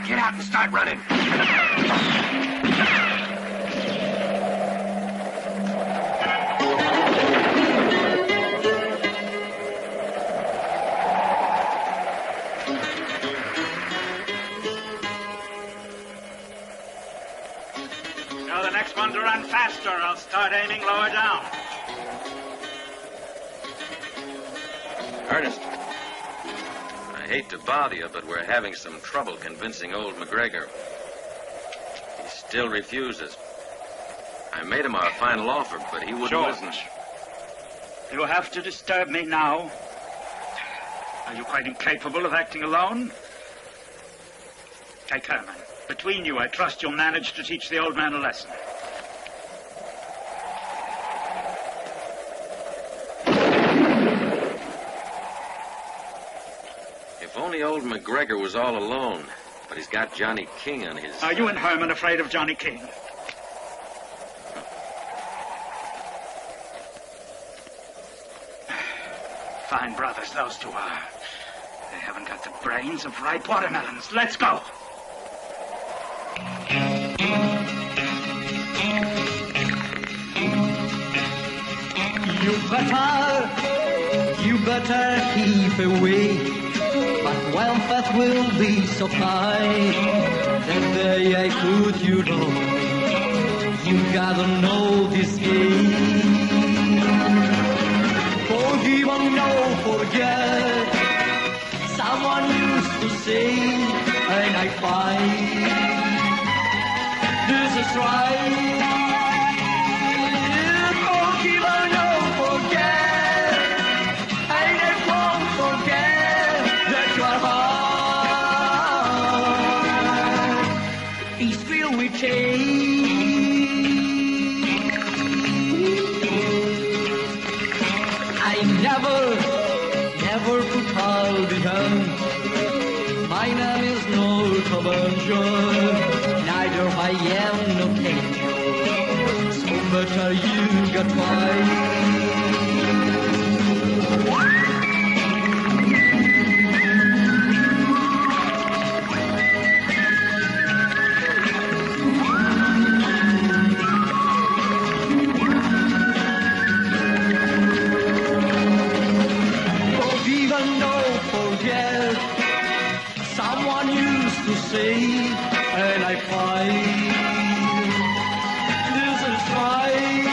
Get out and start running. Now the next one to run faster. I'll start aiming lower down. Ernest, I hate to bother you, but we're having some trouble convincing old McGregor. He still refuses. I made him our final offer, but he wouldn't listen. You have to disturb me now. Are you quite incapable of acting alone? Take Herman. Between you, I trust you'll manage to teach the old man a lesson. If only old McGregor was all alone, but he's got Johnny King on his... Are you and Herman afraid of Johnny King? Fine brothers, those two are. They haven't got the brains of ripe watermelons. Let's go. You better keep away. But wealth will be so high that day I put you down. You gotta know this game. Forgive and no forget. Someone used to say, and I find this is right. Forgive and no forget, and I won't forget that your heart is filled with change. I never put all behind. My name is no Cabanjon, neither I am no angel. So better you got Forgive and don't forget. Someone used to say, and I find this is right.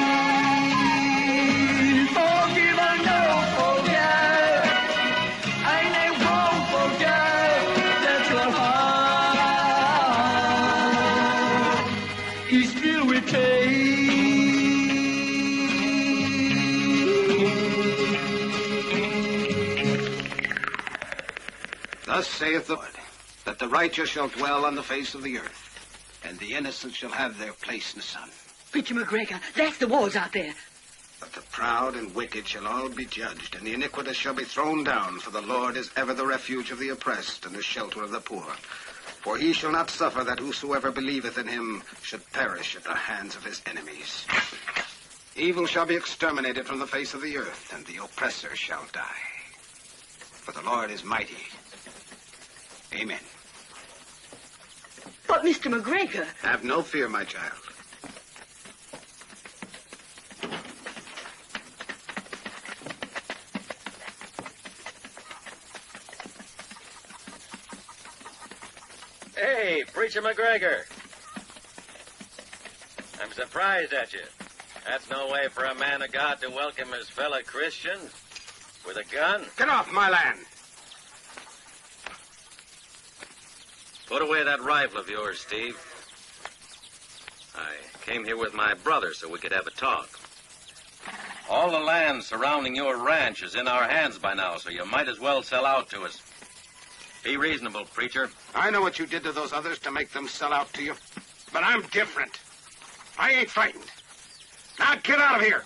Forgive and don't forget, and I won't forget that your heart is filled with change. Thus saith the Lord, that the righteous shall dwell on the face of the earth, and the innocent shall have their place in the sun. Preacher McGregor, that's the walls out there. But the proud and wicked shall all be judged, and the iniquitous shall be thrown down, for the Lord is ever the refuge of the oppressed and the shelter of the poor. For he shall not suffer that whosoever believeth in him should perish at the hands of his enemies. Evil shall be exterminated from the face of the earth, and the oppressor shall die. For the Lord is mighty. Amen. But, Mr. McGregor... Have no fear, my child. Hey, Preacher McGregor. I'm surprised at you. That's no way for a man of God to welcome his fellow Christians. With a gun? Get off my land! Put away that rifle of yours, Steve. I came here with my brother so we could have a talk. All the land surrounding your ranch is in our hands by now, so you might as well sell out to us. Be reasonable, preacher. I know what you did to those others to make them sell out to you. But I'm different. I ain't frightened. Now get out of here!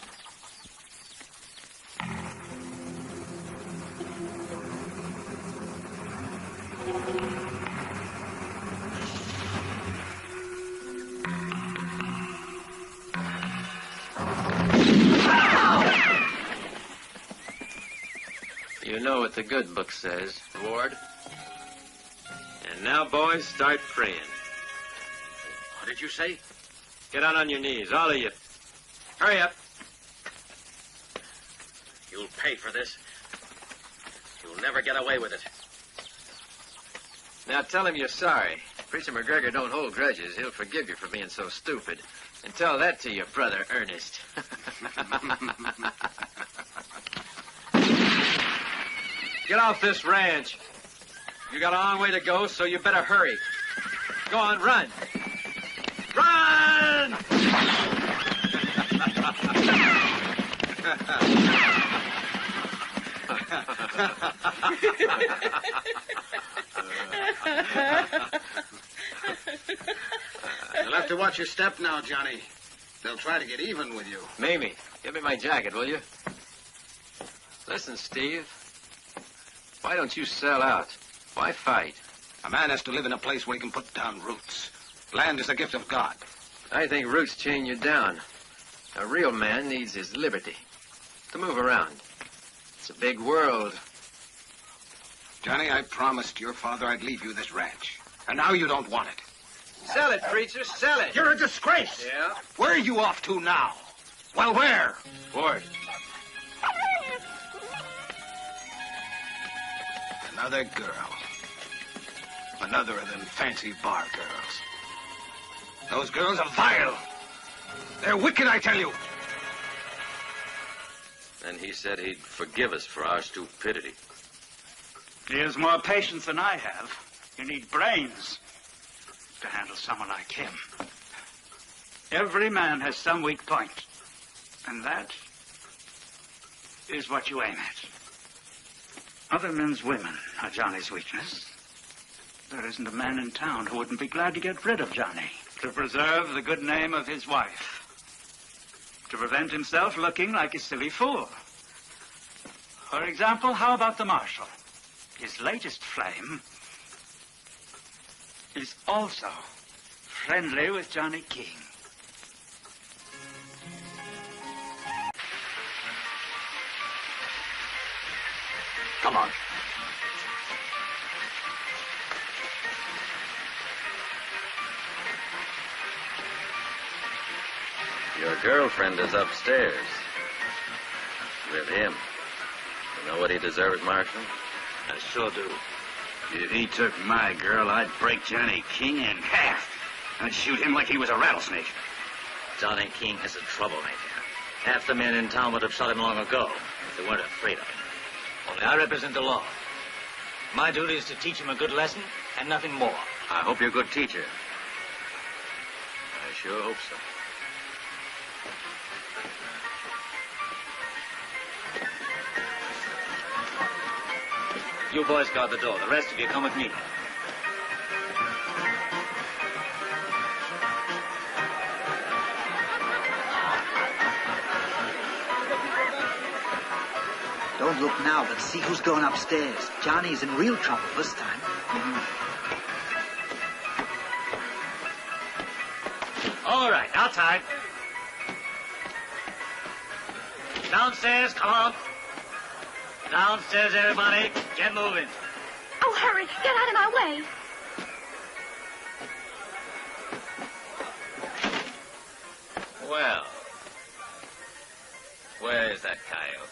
You know what the good book says, Ward. An And now, boys, start praying. What did you say? Get out on your knees, all of you. Hurry up. You'll pay for this. You'll never get away with it. Now tell him you're sorry. Preacher McGregor don't hold grudges. He'll forgive you for being so stupid. And tell that to your brother, Ernest. Get off this ranch. You got a long way to go, so you better hurry. Go on, run. Run! You'll have to watch your step now, Johnny. They'll try to get even with you. Mamie, give me my jacket, will you? Listen, Steve. Why don't you sell out? Why fight? A man has to live in a place where he can put down roots. Land is a gift of God. I think roots chain you down. A real man needs his liberty to move around. It's a big world. Johnny, I promised your father I'd leave you this ranch. And now you don't want it. Sell it, preacher, sell it. You're a disgrace. Yeah? Where are you off to now? Well, where? Fort. Another girl. Another of them fancy bar girls. Those girls are vile. They're wicked, I tell you. And he said he'd forgive us for our stupidity. He has more patience than I have. You need brains to handle someone like him. Every man has some weak point. And that is what you aim at. Other men's women are Johnny's weakness. There isn't a man in town who wouldn't be glad to get rid of Johnny to preserve the good name of his wife, to prevent himself looking like a silly fool. For example, how about the marshal? His latest flame is also friendly with Johnny King. Come on. Your girlfriend is upstairs. With him. You know what he deserves, Marshal? I sure do. If he took my girl, I'd break Johnny King in half. I'd shoot him like he was a rattlesnake. Johnny King is a troublemaker. Half the men in town would have shot him long ago if they weren't afraid of him. Only I represent the law. My duty is to teach him a good lesson and nothing more. I hope you're a good teacher. I sure hope so. You boys guard the door. The rest of you come with me. Don't look now, but see who's going upstairs. Johnny's in real trouble this time. All right, outside. Downstairs, come on. Downstairs, everybody. Get moving. Oh, hurry. Get out of my way. Well, where is that coyote?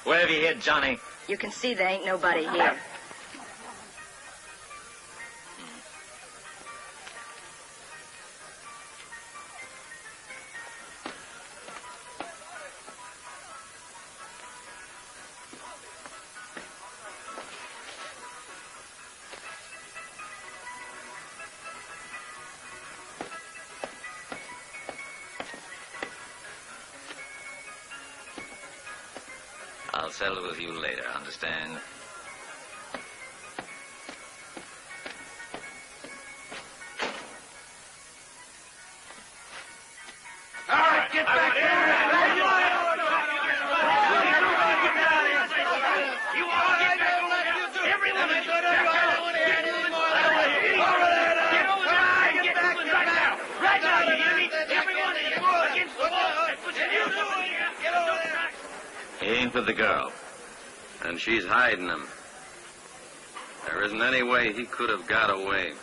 Where have you hid Johnny? You can see there ain't nobody here. I'll settle with you later, understand? All right, get back there! He ain't with the girl. And she's hiding him. There isn't any way he could have got away.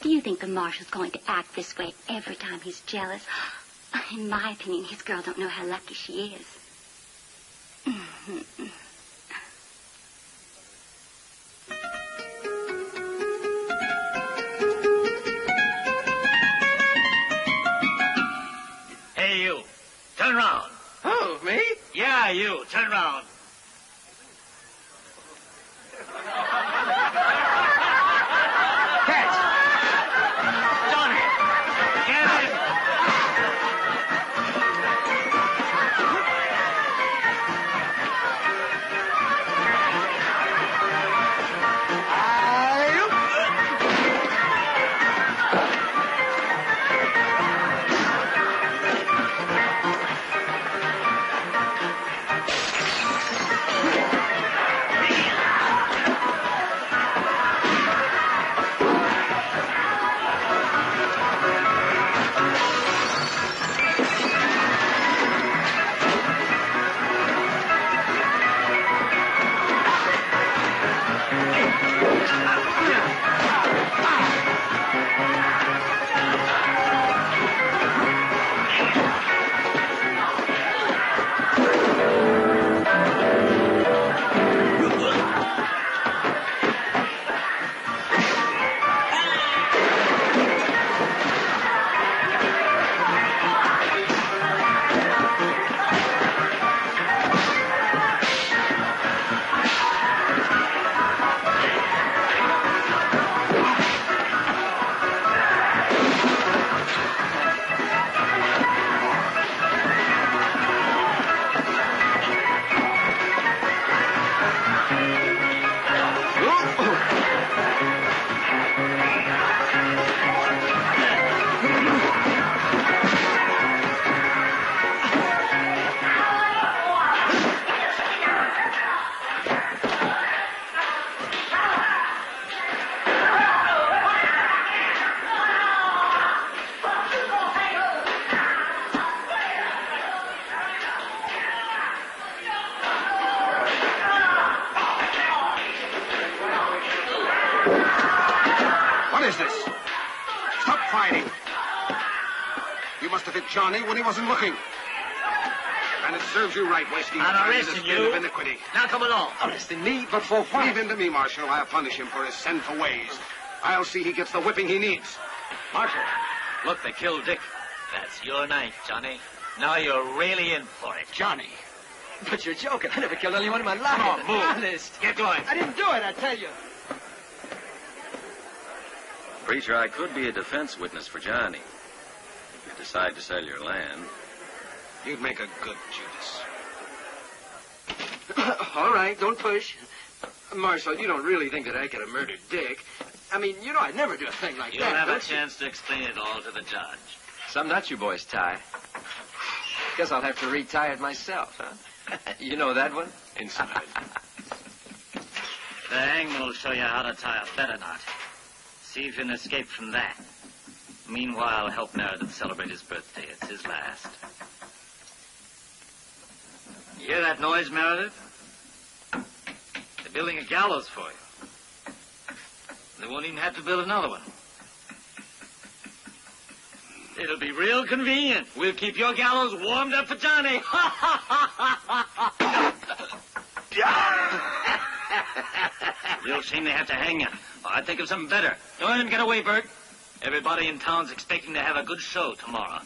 Do you think the marshal's going to act this way every time he's jealous? In my opinion, his girl don't know how lucky she is. Hey, you. Turn around. Oh, me? Yeah, you. Turn around. What is this? Stop fighting. You must have hit Johnny when he wasn't looking. And it serves you right, wasting I'm time in this arresting bin you. of iniquity. Now come along. Arresting me? But for what? Leave him to me, Marshal. I'll punish him for his sinful ways. I'll see he gets the whipping he needs. Marshal, look, they killed Dick. That's your knife, Johnny. Now you're really in for it. Johnny. But you're joking. I never killed anyone in my life. Come on, move. Honest. Get going. I didn't do it, I tell you. Preacher, I could be a defense witness for Johnny. If you decide to sell your land. You'd make a good Judas. All right, don't push. Marshal, you don't really think that I could have murdered Dick? I mean, you know I'd never do a thing like You'll that. have a don't you? chance to explain it all to the judge. Some not you boys tie. Guess I'll have to retie it myself, huh? You know that one? Inside. The hangman will show you how to tie a better knot. See if you can escape from that. Meanwhile, help Meredith celebrate his birthday. It's his last. You hear that noise, Meredith? They're building a gallows for you. They won't even have to build another one. It'll be real convenient. We'll keep your gallows warmed up for Johnny. Real shame they have to hang you. Well, I'd think of something better. Don't let him get away, Bert. Everybody in town's expecting to have a good show tomorrow.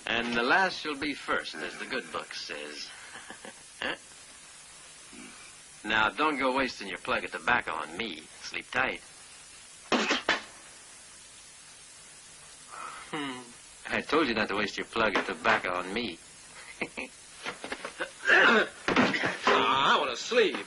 And the last shall be first, as the good book says. Huh? Now, don't go wasting your plug of tobacco on me. Sleep tight. I told you not to waste your plug of tobacco on me. I want to sleep.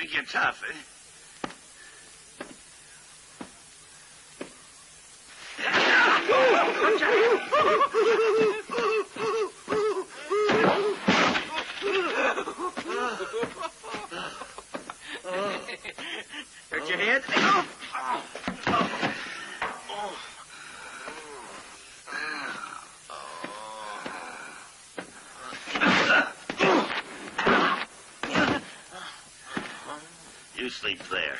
Think you're tough, eh? Hurt your head? You sleep there.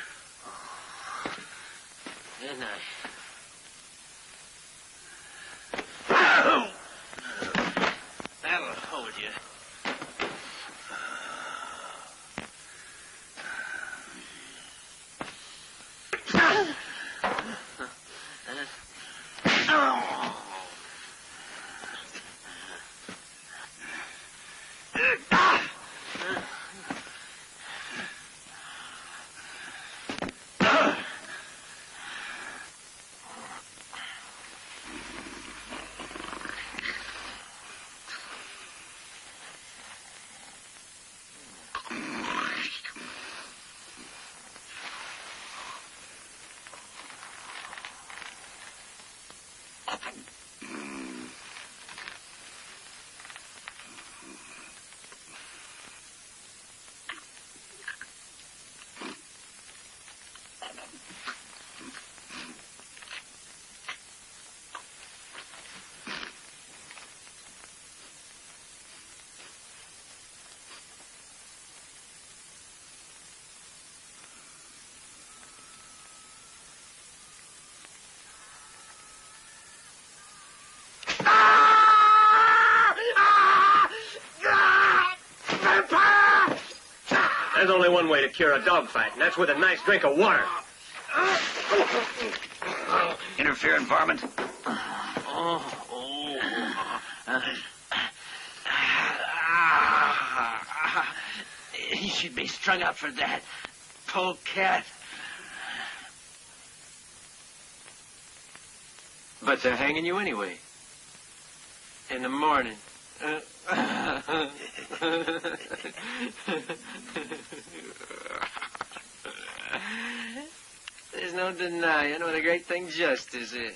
Good night. That'll hold you. There's only one way to cure a dogfight, and that's with a nice drink of water. Interfering varmint. He should be strung up for that. Polecat. But they're hanging you anyway. In the morning. There's no denying what a great thing justice is.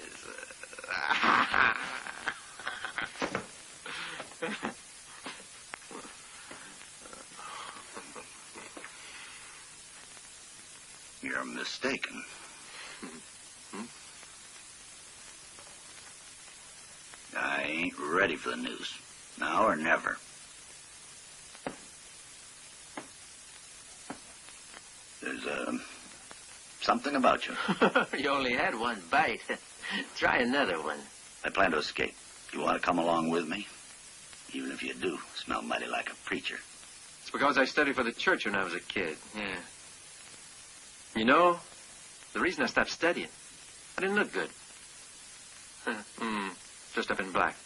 You're mistaken. I ain't ready for the news. Now or never. There's, something about you. You only had one bite. Try another one. I plan to escape. You want to come along with me? Even if you do, smell mighty like a preacher. It's because I studied for the church when I was a kid. Yeah. You know, the reason I stopped studying, I didn't look good. Dressed up in black.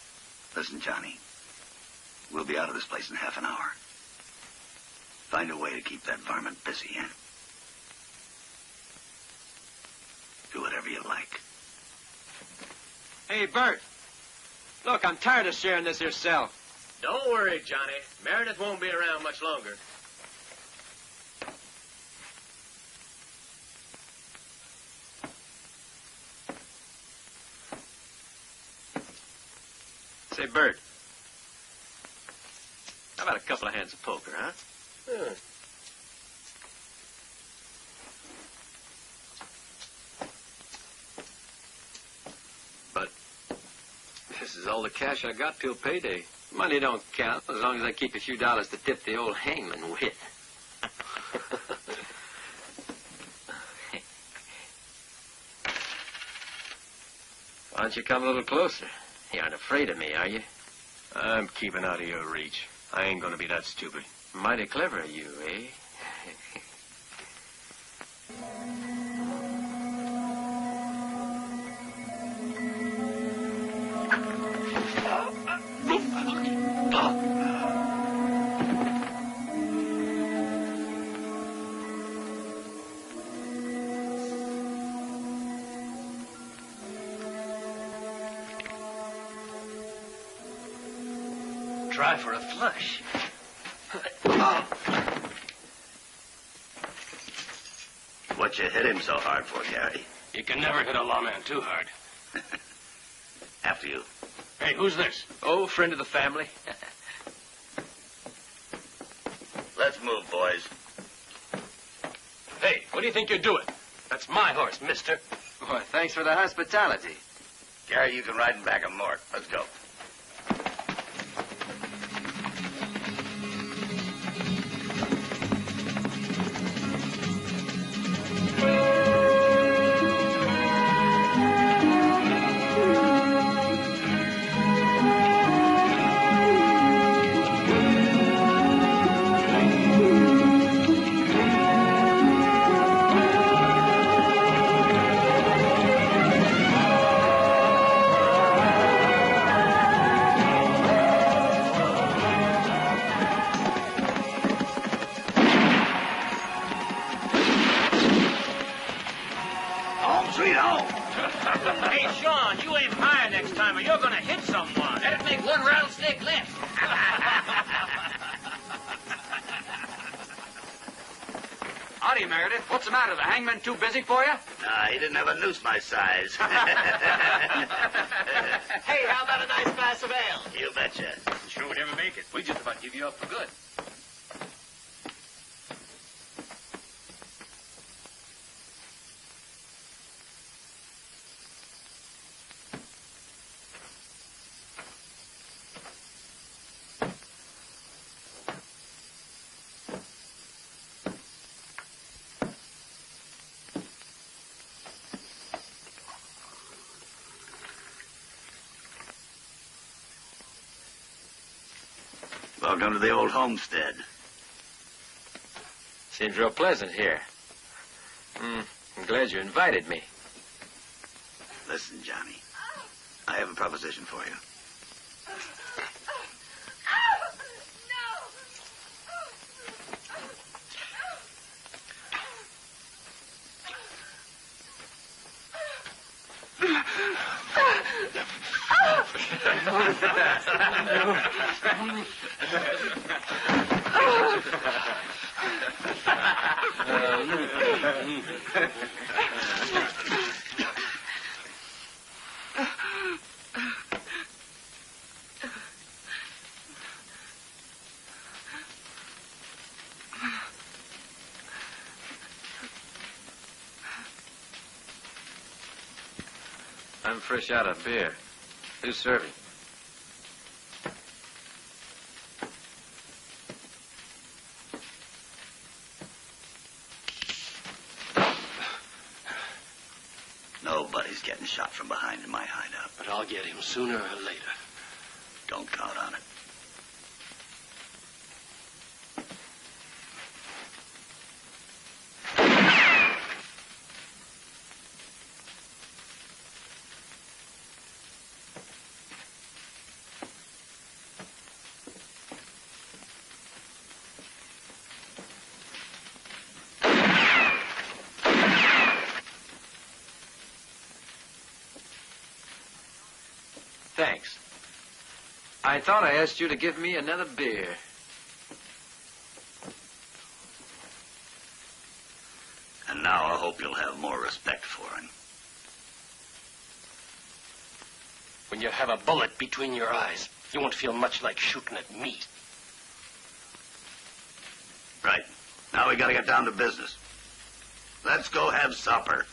Listen, Johnny. We'll be out of this place in half an hour. Find a way to keep that varmint busy, eh? Do whatever you like. Hey, Bert. Look, I'm tired of sharing this here cell. Don't worry, Johnny. Meredith won't be around much longer. Say, Bert. How about a couple of hands of poker, huh? But this is all the cash I got till payday. Money don't count as long as I keep a few dollars to tip the old hangman with. Why don't you come a little closer? You aren't afraid of me, are you? I'm keeping out of your reach. I ain't gonna be that stupid. Mighty clever of you, eh? Try for a flush. What you hit him so hard for, Gary? You can never hit a lawman too hard. After you. Hey, who's this? Oh, friend of the family. Let's move, boys. Hey, what do you think you're doing? That's my horse, mister. Boy, thanks for the hospitality. Gary, you can ride him back a mort. Let's go. Hey, Sean, you aim higher next time or you're gonna hit someone. That'd make one rattlesnake less. Howdy, Meredith. What's the matter? The hangman too busy for you? Nah, he didn't have a noose my size. Hey, how about a nice glass of ale? You betcha. Sure would ever make it. We just about give you up for good. Welcome to the old homestead. Seems real pleasant here. I'm glad you invited me. Listen, Johnny. I have a proposition for you. I'm fresh out of beer. Who's serving? Nobody's getting shot from behind in my hideout. But I'll get him sooner or later. Don't count on it. Thanks. I thought I asked you to give me another beer. And now I hope you'll have more respect for him. When you have a bullet between your eyes, you won't feel much like shooting at me. Right. Now we gotta get down to business. Let's go have supper.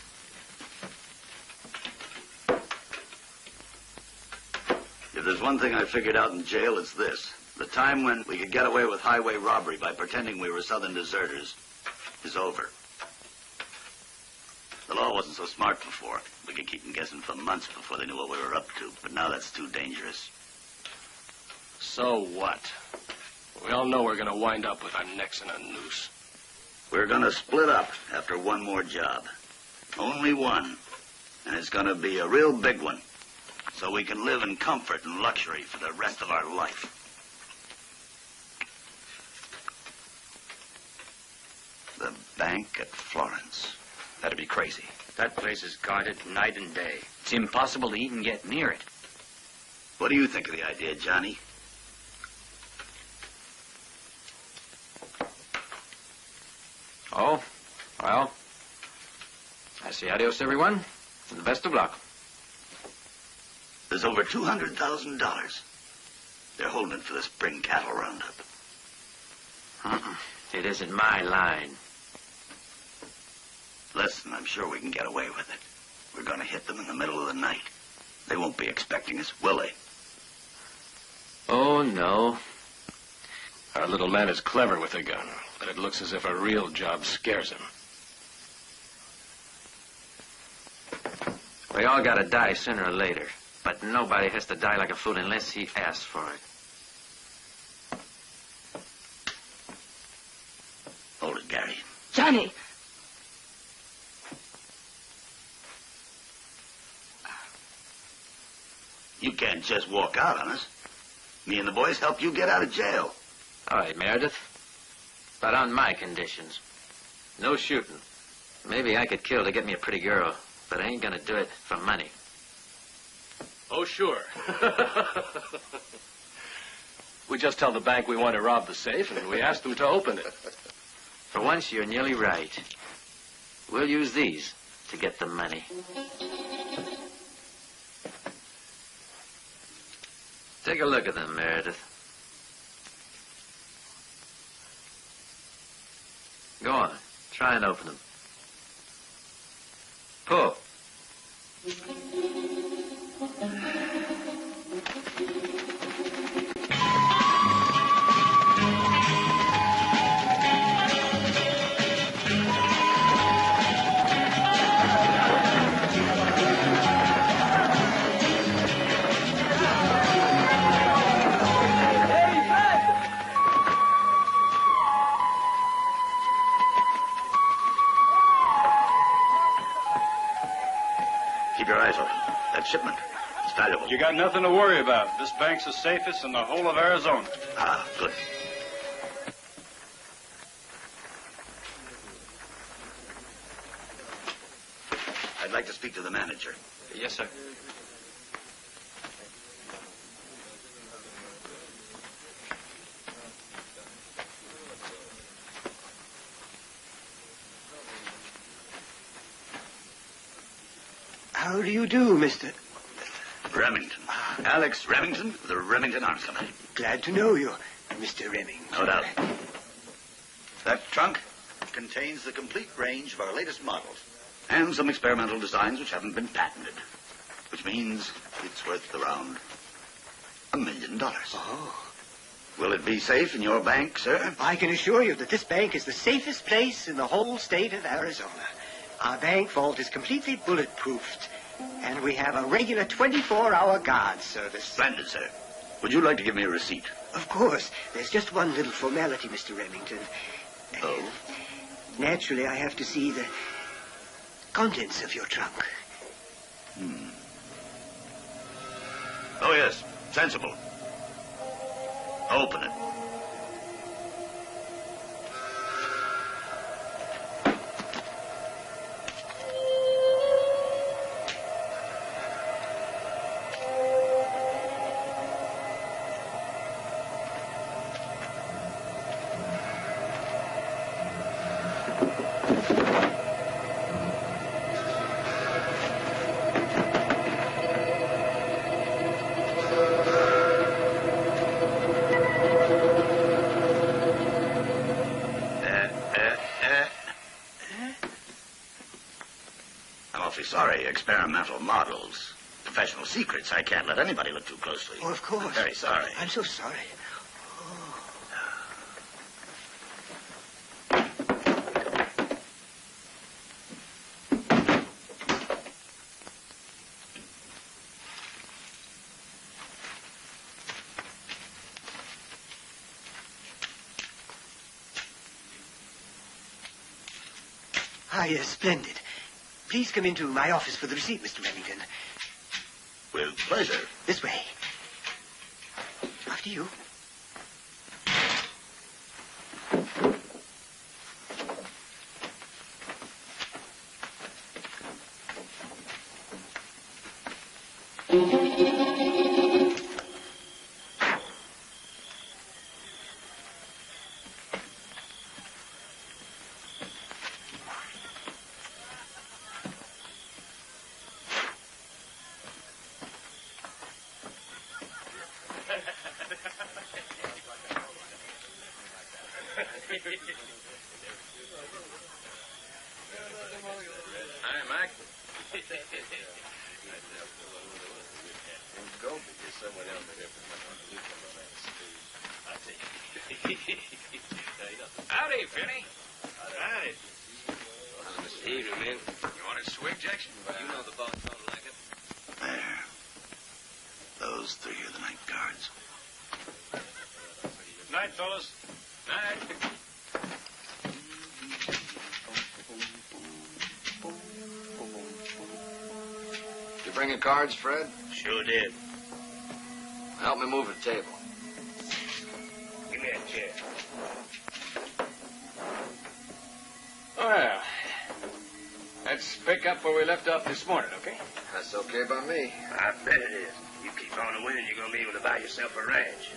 If there's one thing I figured out in jail, it's this. The time when we could get away with highway robbery by pretending we were Southern deserters is over. The law wasn't so smart before. We could keep them guessing for months before they knew what we were up to. But now that's too dangerous. So what? We all know we're going to wind up with our necks in a noose. We're going to split up after one more job. Only one. And it's going to be a real big one. So we can live in comfort and luxury for the rest of our life. The bank at Florence. That'd be crazy. That place is guarded night and day. It's impossible to even get near it. What do you think of the idea, Johnny? Oh, well, say adios, everyone, and the best of luck. There's over $200,000. They're holding it for the spring cattle roundup. It isn't my line. Listen, I'm sure we can get away with it. We're going to hit them in the middle of the night. They won't be expecting us, will they? Oh, no. Our little man is clever with a gun, but it looks as if a real job scares him. We all gotta die sooner or later, but nobody has to die like a fool unless he asks for it. Hold it, Gary. Johnny! You can't just walk out on us. Me and the boys help you get out of jail. All right, Meredith. But on my conditions. No shooting. Maybe I could kill to get me a pretty girl, but I ain't gonna do it for money. Oh, sure. We just tell the bank we want to rob the safe, and we ask them to open it. For once, you're nearly right. We'll use these to get the money. Take a look at them, Meredith. Go on. Try and open them. Pull. Keep your eyes open. That shipment is valuable. You got nothing to worry about. This bank's the safest in the whole of Arizona. Ah, good. I'd like to speak to the manager. Yes, sir. How do you do, Mr. Remington. Alex Remington of the Remington Arms Company. Glad to know you, Mr. Remington. No doubt. That trunk contains the complete range of our latest models and some experimental designs which haven't been patented, which means it's worth around $1 million. Oh. Will it be safe in your bank, sir? I can assure you that this bank is the safest place in the whole state of Arizona. Our bank vault is completely bulletproofed, and we have a regular 24-hour guard service. Splendid, sir. Would you like to give me a receipt? Of course. There's just one little formality, Mr. Remington. Oh? Naturally, I have to see the contents of your trunk. Oh, yes. Sensible. Open it. Sorry, experimental models. Professional secrets. I can't let anybody look too closely. Oh, of course. I'm very sorry. I'm so sorry. Yes, splendid. Please come into my office for the receipt, Mr. Remington. With pleasure. This way. After you. Howdy, Finney. Howdy. Evening, man. You want a swig, Jackson? You know the boss don't like it. There. Those three are the night guards. Night, fellas. Night. You bringing cards, Fred? Sure did. Help me move the table. Give me a chair. Well, let's pick up where we left off this morning, okay? That's okay by me. I bet it is. You keep on winning, you're going to be able to buy yourself a ranch.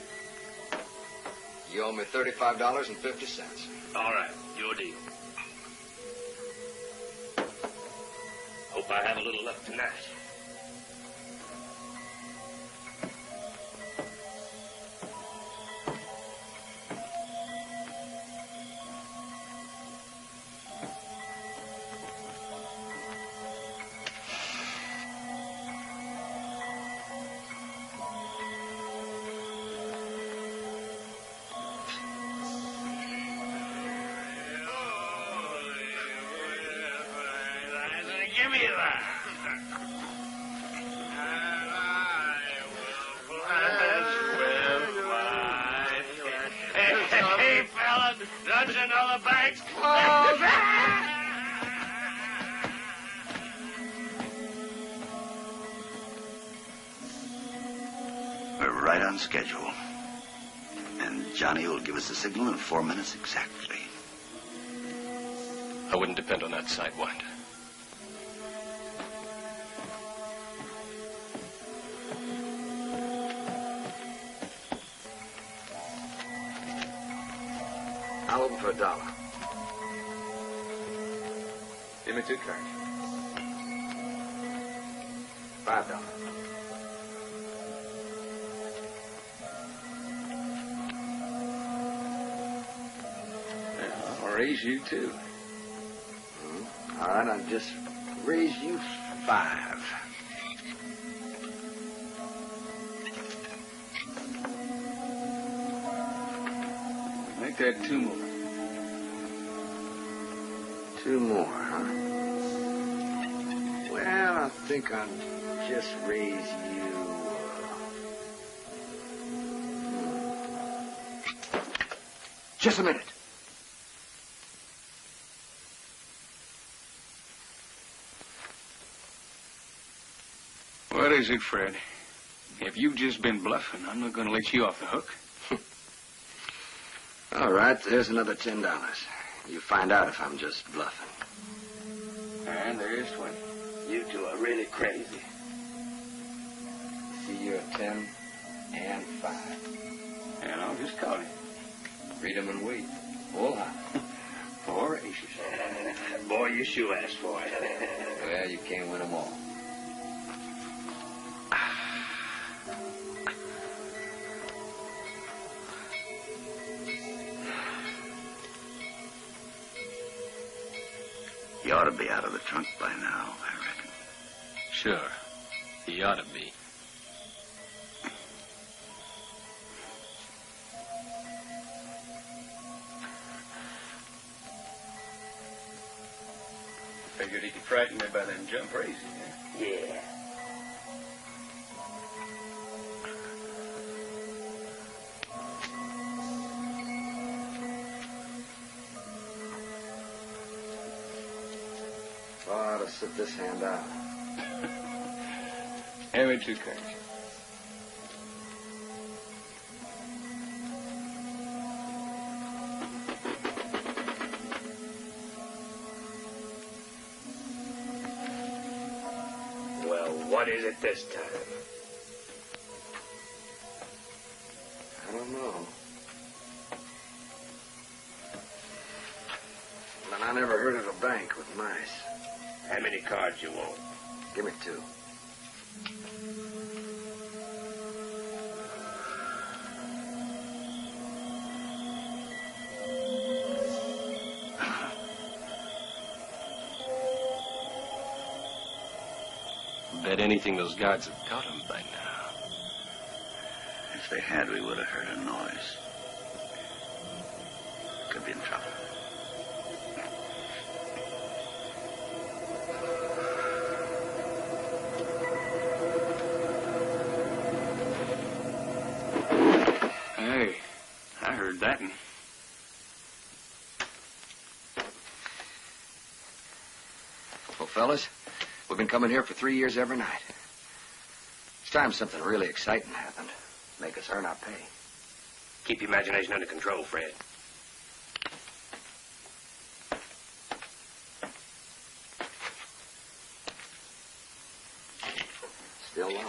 You owe me $35.50. All right, your deal. Hope I have a little luck tonight. Give me that. Hey, fella, don't you know the bank's closed? We're right on schedule. And Johnny will give us the signal in 4 minutes exactly. I wouldn't depend on that sidewind. I'll open for $1. Give me 2 cards. $5. I'll raise you, too. All right, I'll just raise you 5. Make that 2 more. 2 more, huh? Well, I think I'll just raise you... Just a minute. What is it, Fred? If you've just been bluffing, I'm not going to let you off the hook. All right, there's another $10. You find out if I'm just bluffing. And there's 20. You two are really crazy. See you at 10 and 5. And I'll just call you. Freedom and wait. Full high. 4 aces. Boy, you sure asked for it. Well, you can't win them all. He ought to be out of the trunk by now, I reckon. Sure. He ought to be. Figured he could frighten me by them jump raising, huh? Yeah. Well, I ought to sit this hand out. Hand me 2 cards. Well, what is it this time? I don't know. But I never heard of a bank with mice. How many cards you want? Give me 2. Bet anything those guards have got him by now. If they had, we would have heard a noise. Could be in trouble. Hey, I heard that. Well, fellas, we've been coming here for 3 years every night. It's time something really exciting happened. Make us earn our pay. Keep your imagination under control, Fred. Still low.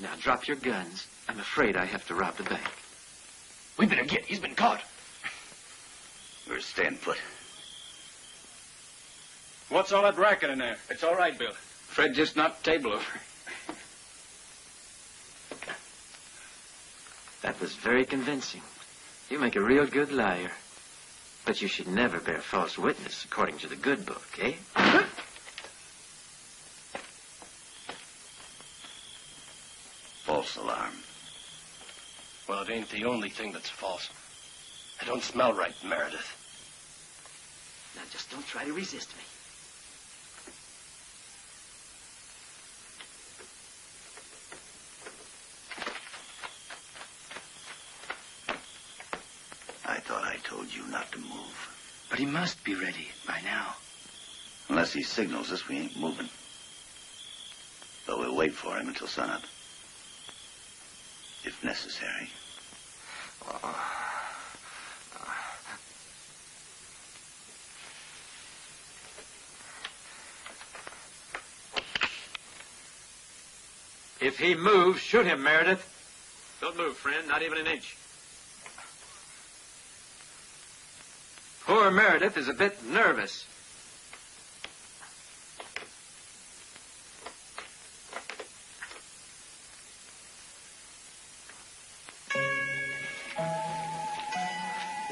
Now drop your guns. I'm afraid I have to rob the bank. We better get. He's been caught. We're staying put. What's all that racket in there? It's all right, Bill. Fred just knocked the table over. That was very convincing. You make a real good liar. But you should never bear false witness according to the good book, eh? False alarm. Well, it ain't the only thing that's false. It don't smell right, Meredith. Now, just don't try to resist me. I thought I told you not to move. But he must be ready by now. Unless he signals us, we ain't moving. But we'll wait for him until sunup. If necessary. If he moves, shoot him, Meredith. Don't move, friend. Not even an inch. Poor Meredith is a bit nervous.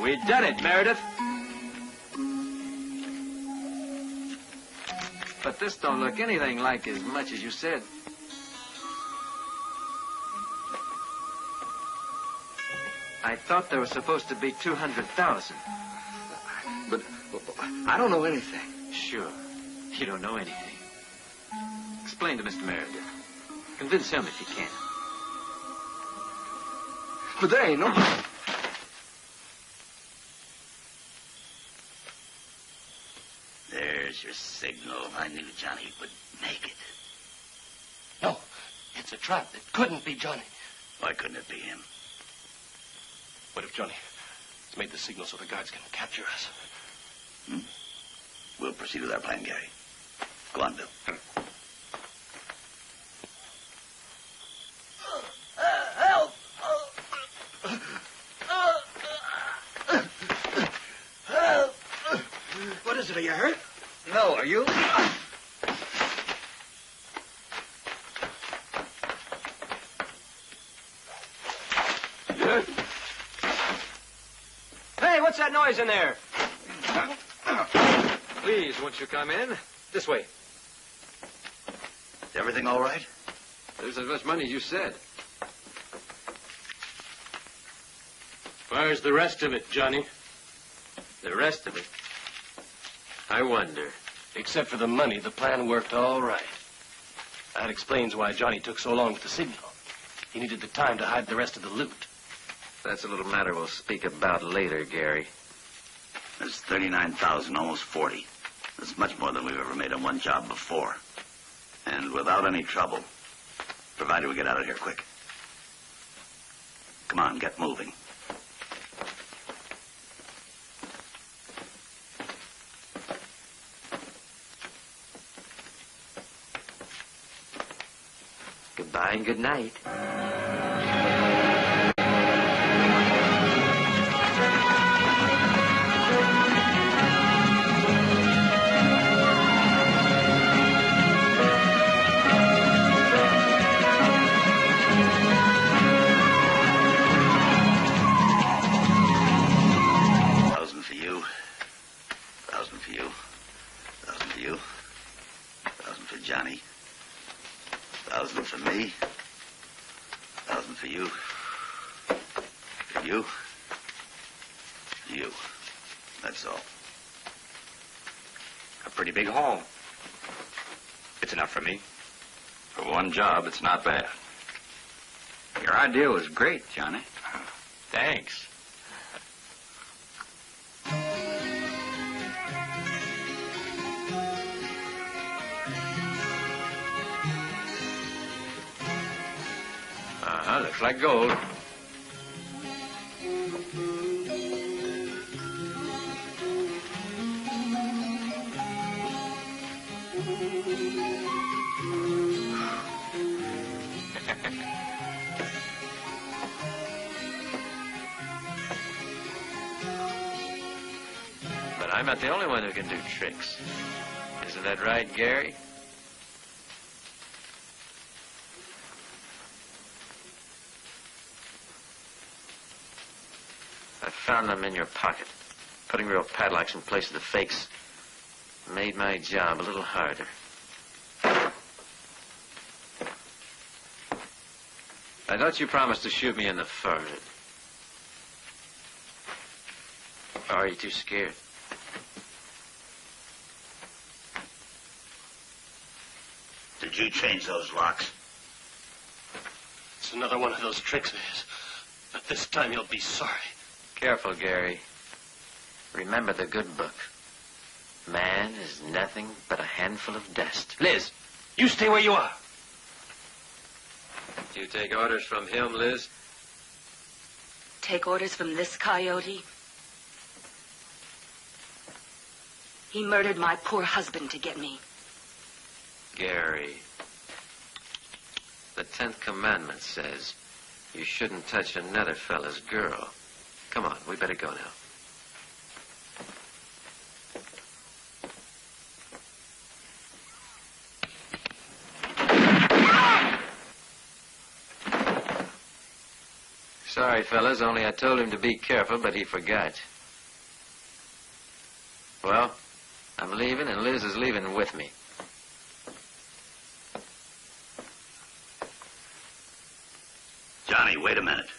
We done it, Meredith. But this don't look anything like as much as you said. I thought there was supposed to be 200,000. But I don't know anything. Sure. You don't know anything. Explain to Mr. Meredith. Convince him if you can. But there ain't no... There's your signal. I knew Johnny would make it. No, it's a trap. It couldn't be Johnny. Why couldn't it be him? What if Johnny has made the signal so the guards can capture us? We'll proceed with our plan, Gary. Go on, Bill. Help! Help! What is it? Are you hurt? No, are you? Hey, what's that noise in there? Please, won't you come in? This way. Is everything all right? There's as much money as you said. Where's the rest of it, Johnny? The rest of it? I wonder. Except for the money, the plan worked all right. That explains why Johnny took so long with the signal. He needed the time to hide the rest of the loot. That's a little matter we'll speak about later, Gary. There's 39,000, almost 40. That's much more than we've ever made on one job before. And without any trouble. Provided we get out of here quick. Come on, get moving. Goodbye and good night. $10,000 for you. For you. You. That's all. A pretty big haul. It's enough for me. For one job, it's not bad. Your idea was great, Johnny. Thanks. Looks like gold. But I'm not the only one who can do tricks. Isn't that right, Gary? I found them in your pocket. Putting real padlocks in place of the fakes made my job a little harder. I thought you promised to shoot me in the forehead. Or are you too scared? Did you change those locks? It's another one of those tricks of his. But this time you'll be sorry. Careful, Gary. Remember the good book. Man is nothing but a handful of dust. Liz, you stay where you are. You take orders from him, Liz? Take orders from this coyote? He murdered my poor husband to get me. Gary, the 10th commandment says you shouldn't touch another fella's girl. Come on, we better go now. Sorry, fellas, only I told him to be careful, but he forgot. Well, I'm leaving, and Liz is leaving with me. Johnny, wait a minute.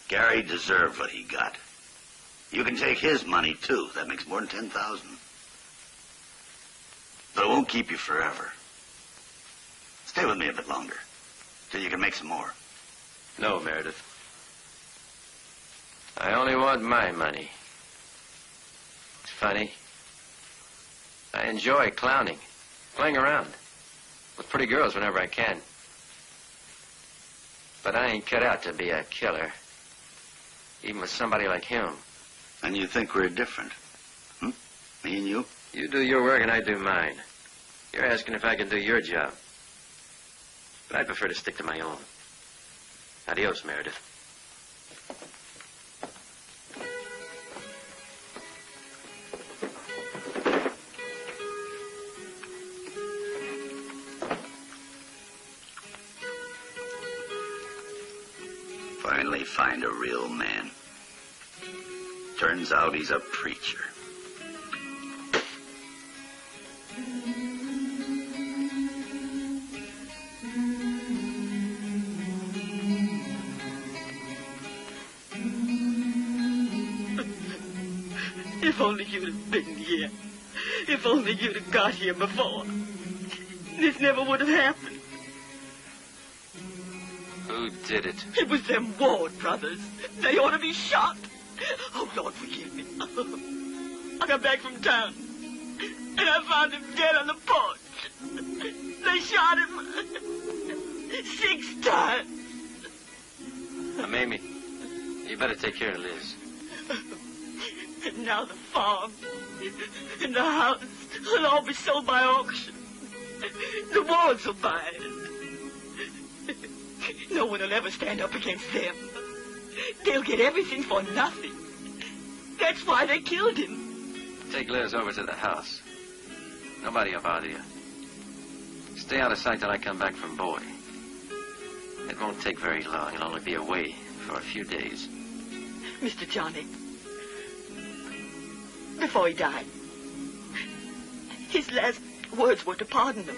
Gary deserved what he got. You can take his money, too. That makes more than 10,000. But it won't keep you forever. Stay with me a bit longer, till you can make some more. No, Meredith. I only want my money. It's funny. I enjoy clowning, playing around with pretty girls whenever I can. But I ain't cut out to be a killer, even with somebody like him. And you think we're different? Me and you? You do your work and I do mine. You're asking if I can do your job. But I'd prefer to stick to my own. Adios, Meredith. Finally find a real man. Turns out he's a preacher. If only you'd have been here. If only you'd have got here before. This never would have happened. Who did it? It was them Ward brothers. They ought to be shot. Oh, Lord, forgive me. I got back from town, and I found him dead on the porch. They shot him 6 times. Now, Mamie, you better take care of Liz. And now the farm and the house will all be sold by auction. The Wards will buy it. No one will ever stand up against them. They'll get everything for nothing. That's why they killed him. Take Liz over to the house. Nobody will bother you. Stay out of sight till I come back from Boy. It won't take very long. I'll only be away for a few days. Mr. Johnny, before he died, his last words were to pardon them.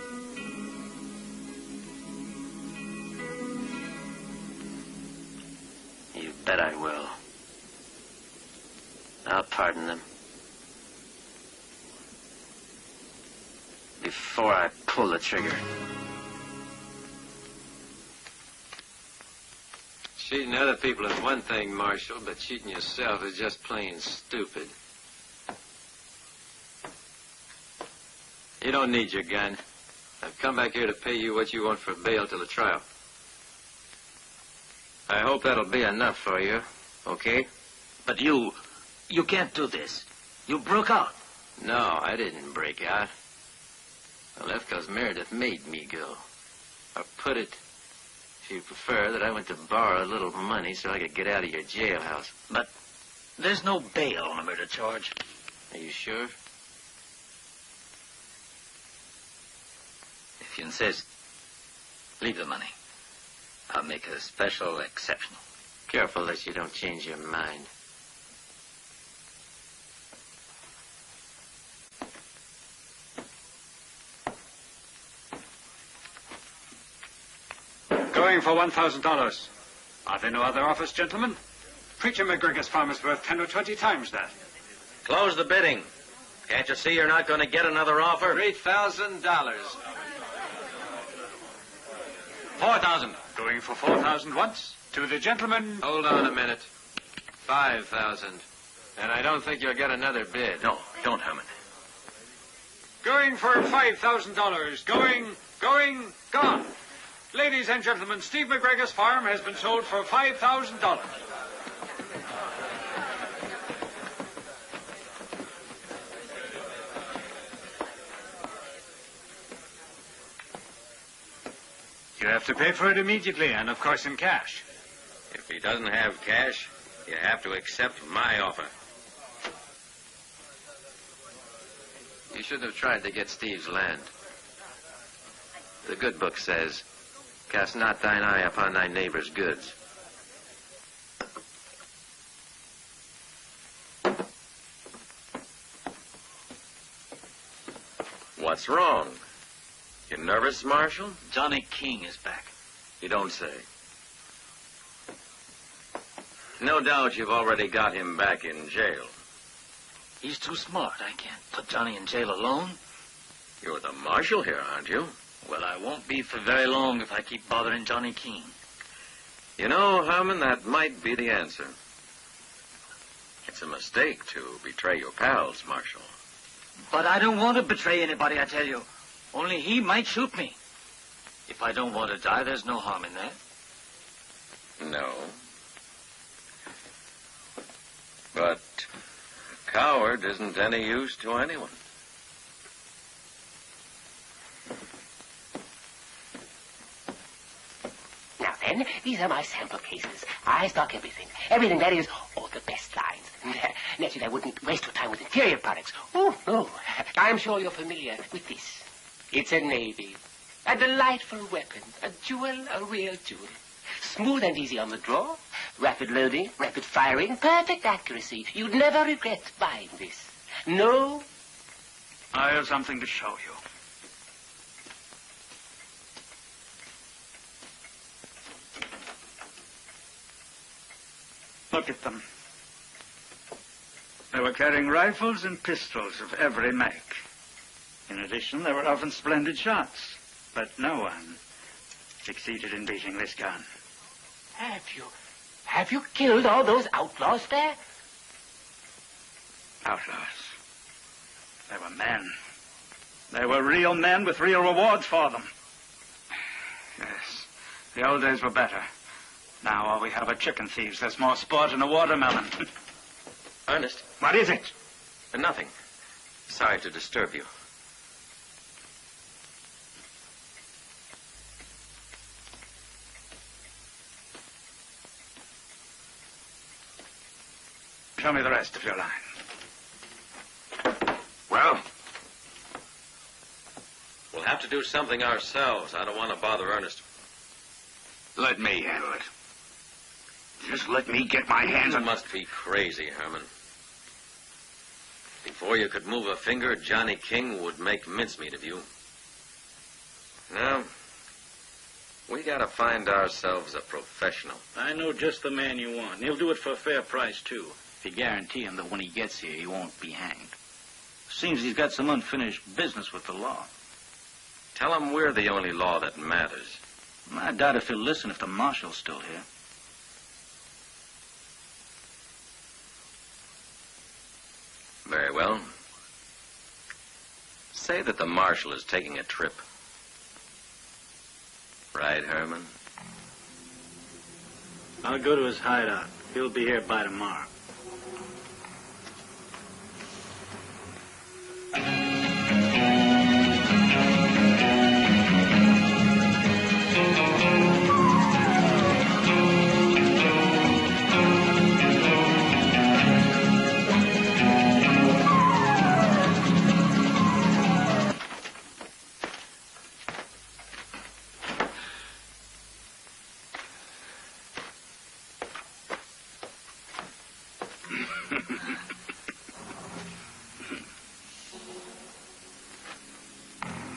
Bet I will. I'll pardon them. Before I pull the trigger. Cheating other people is one thing, Marshal, but cheating yourself is just plain stupid. You don't need your gun. I've come back here to pay you what you want for bail till the trial. I hope that'll be enough for you, okay? But you can't do this. You broke out. No, I didn't break out. I left because Meredith made me go. Or put it, if you prefer, that I went to borrow a little money so I could get out of your jailhouse. But there's no bail on a murder charge. Are you sure? If you insist, leave the money. I'll make a special exception. Careful that you don't change your mind. Going for $1,000. Are there no other offers, gentlemen? Preacher McGregor's farm is worth 10 or 20 times that. Close the bidding. Can't you see you're not going to get another offer? $3,000. 4,000. Going for 4,000 once. To the gentleman. Hold on a minute. 5,000. And I don't think you'll get another bid. No, don't, Herman. Going for $5,000. Going, gone. Ladies and gentlemen, Steve McGregor's farm has been sold for $5,000. You have to pay for it immediately, and of course in cash. If he doesn't have cash, you have to accept my offer. You shouldn't have tried to get Steve's land. The good book says, cast not thine eye upon thy neighbor's goods. What's wrong? You nervous, Marshal? Johnny King is back. You don't say. No doubt you've already got him back in jail. He's too smart. I can't put Johnny in jail alone. You're the marshal here, aren't you? Well, I won't be for very long if I keep bothering Johnny King. You know, Herman, that might be the answer. It's a mistake to betray your pals, Marshal. But I don't want to betray anybody, I tell you. Only he might shoot me. If I don't want to die, there's no harm in that. No. But a coward isn't any use to anyone. Now then, these are my sample cases. I stock everything. Everything, that is, all the best lines. Naturally, I wouldn't waste your time with inferior products. Oh, no. I'm sure you're familiar with this. It's a navy. A delightful weapon. A jewel, a real jewel. Smooth and easy on the draw. Rapid loading, rapid firing, perfect accuracy. You'd never regret buying this. No? I have something to show you. Look at them. They were carrying rifles and pistols of every make. In addition, they were often splendid shots. But no one succeeded in beating this gun. Have you killed all those outlaws there? Outlaws. They were men. They were real men with real rewards for them. Yes, the old days were better. Now all we have are chicken thieves. There's more sport in a watermelon. Ernest? What is it? Nothing. Sorry to disturb you. Show me the rest of your line. Well? We'll have to do something ourselves. I don't want to bother Ernest. Let me handle it. Just let me get my hands on... You must be crazy, Herman. Before you could move a finger, Johnny King would make mincemeat of you. Now, We gotta find ourselves a professional. I know just the man you want. And he'll do it for a fair price, too. If you guarantee him that when he gets here, he won't be hanged. Seems he's got some unfinished business with the law. Tell him we're the only law that matters. I doubt if he'll listen if the marshal's still here. Very well. Say that the marshal is taking a trip. Right, Herman? I'll go to his hideout. He'll be here by tomorrow.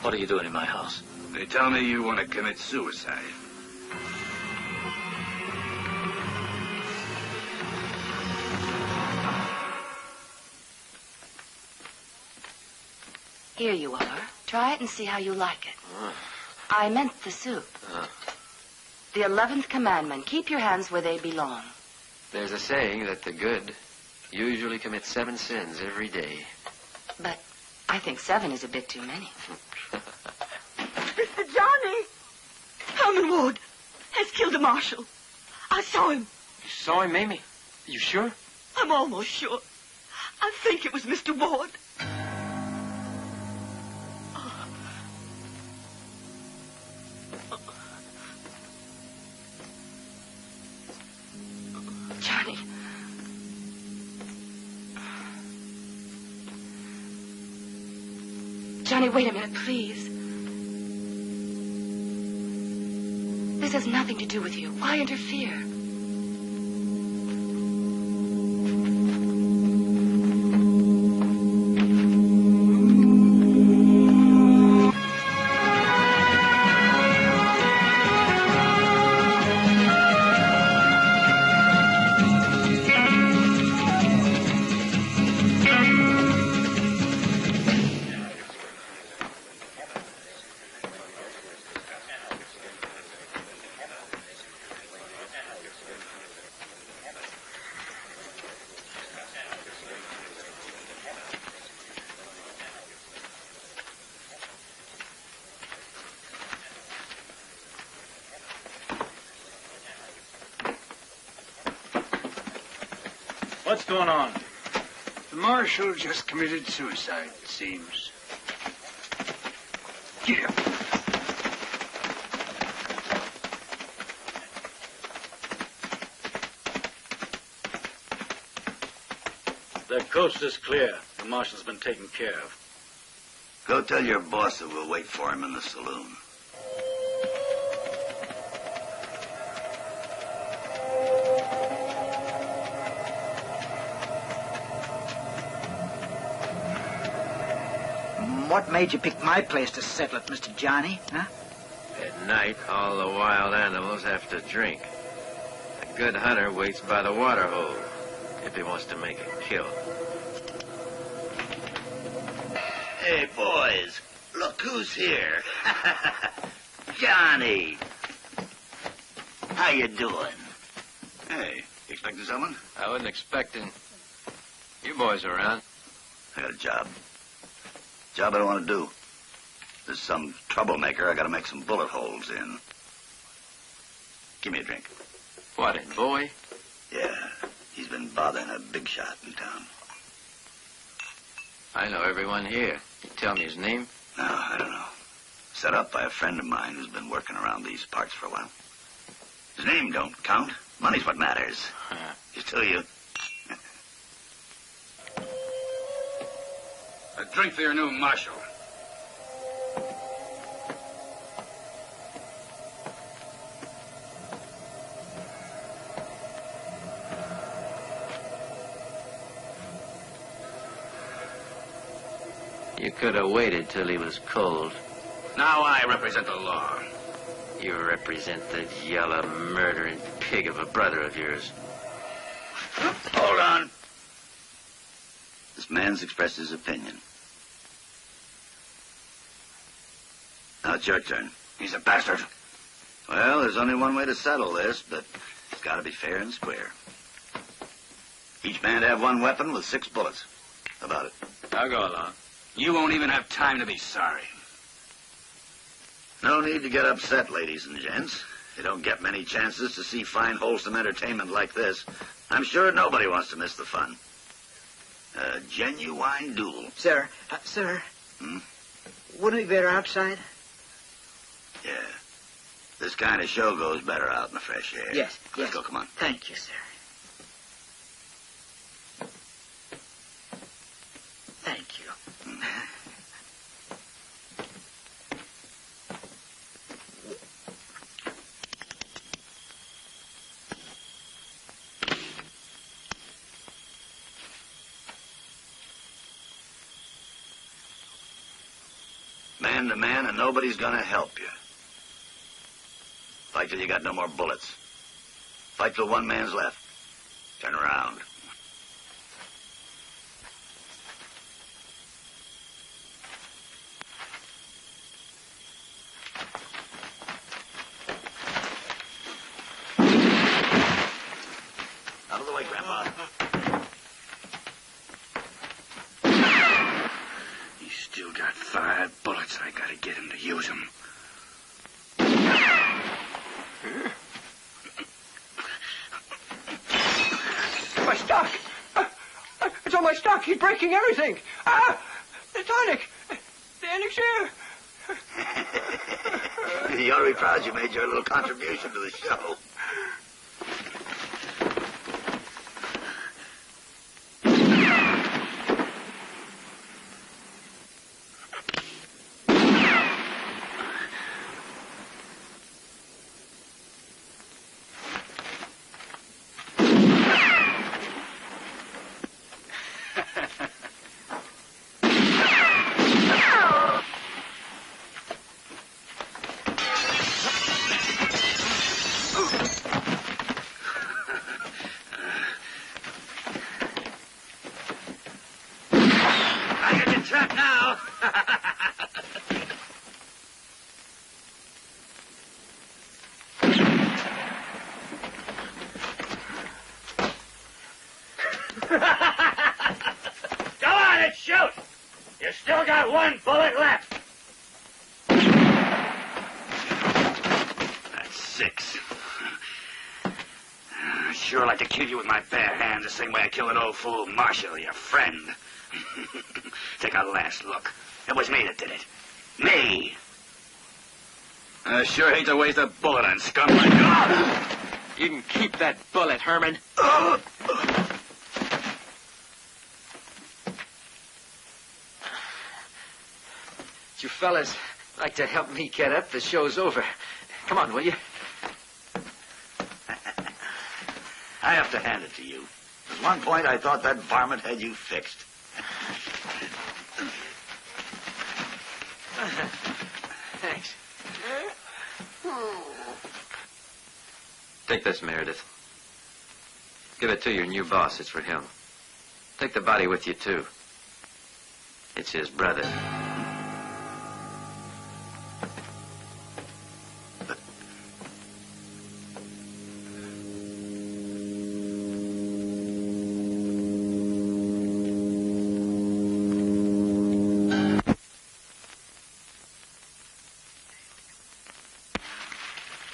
What are you doing in my house? They tell me you want to commit suicide. Here you are. Try it and see how you like it. I meant the soup. The 11th commandment, keep your hands where they belong. There's a saying that the good usually commit 7 sins every day. But I think 7 is a bit too many. Mr. Johnny! Herman Ward has killed the marshal. I saw him. You saw him, Mamie? You sure? I'm almost sure. I think it was Mr. Ward. Johnny. Johnny, wait a minute, please. This has nothing to do with you. Why interfere? What's going on? The marshal just committed suicide, it seems. Get up. The coast is clear. The marshal's been taken care of. Go tell your boss that we'll wait for him in the saloon. What made you pick my place to settle it, Mr. Johnny, huh? At night, all the wild animals have to drink. A good hunter waits by the water hole if he wants to make a kill. Hey, boys, look who's here. Johnny. How you doing? Hey, you expecting someone? I wasn't expecting you boys around. I got a job. Job I don't want to do. There's some troublemaker I got to make some bullet holes in. Give me a drink. What, in boy? Yeah, he's been bothering a big shot in town. I know everyone here. You tell me his name? No, I don't know. Set up by a friend of mine who's been working around these parts for a while. His name don't count. Money's what matters. Just tell you. A drink for your new marshal. You could have waited till he was cold. Now I represent the law. You represent the yellow, murdering pig of a brother of yours. Hold on. This man's expressed his opinion. Now it's your turn. He's a bastard. Well, there's only one way to settle this, but it's got to be fair and square. Each man to have one weapon with 6 bullets. How about it? I'll go along. You won't even have time to be sorry. No need to get upset, ladies and gents. You don't get many chances to see fine, wholesome entertainment like this. I'm sure nobody wants to miss the fun. A genuine duel. Sir, wouldn't we be better outside? Yeah. This kind of show goes better out in the fresh air. Yes. Let's go, come on. Thank you, sir. Thank you. Man to man, and nobody's gonna help you. Fight till you got no more bullets. Fight till one man's left. Turn around. Out of the way, Grandpa. He's still got 5 bullets. I gotta get him to use them. My stock! It's on my stock. He's breaking everything. The tonic. The elixir. You ought to be proud you made your little contribution to the show. Go on and shoot! You still got 1 bullet left. That's 6. I'd sure like to kill you with my bare hands the same way I killed an old fool Marshall, your friend. Take a last look. It was me that did it. Me! I sure hate to waste a bullet on scum like you. You can keep that bullet, Herman. You fellas like to help me get up? The show's over. Come on, will you? I have to hand it to you. At one point, I thought that varmint had you fixed. Thanks. Take this, Meredith. Give it to your new boss. It's for him. Take the body with you, too. It's his brother.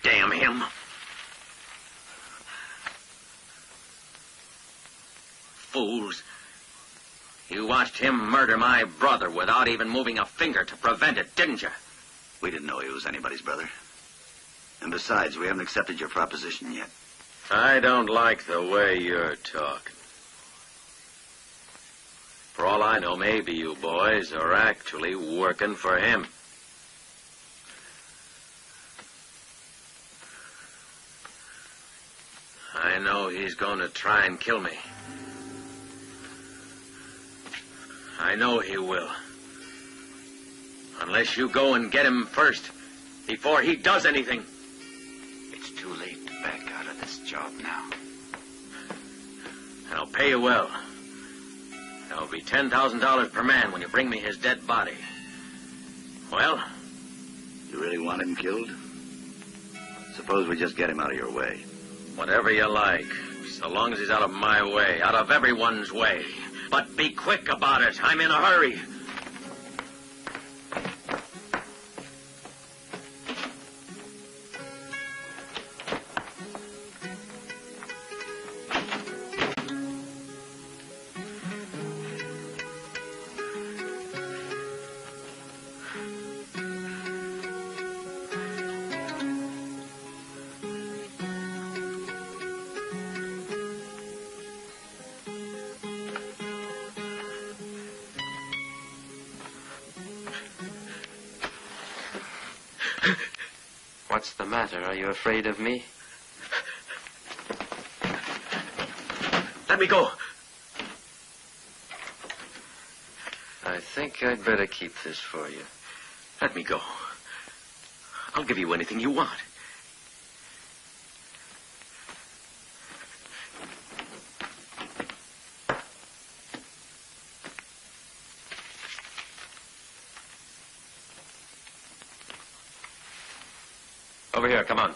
Damn him. Fools. You watched him murder my brother without even moving a finger to prevent it, didn't you? We didn't know he was anybody's brother. And besides, we haven't accepted your proposition yet. I don't like the way you're talking. For all I know, maybe you boys are actually working for him. I know he's going to try and kill me. I know he will. Unless you go and get him first, before he does anything. job now. And I'll pay you well. That'll be $10,000 per man when you bring me his dead body. Well? You really want him killed? Suppose we just get him out of your way. Whatever you like. So long as he's out of my way, out of everyone's way. But be quick about it. I'm in a hurry. What's the matter? Are you afraid of me? Let me go. I think I'd better keep this for you. Let me go. I'll give you anything you want. Over here, come on.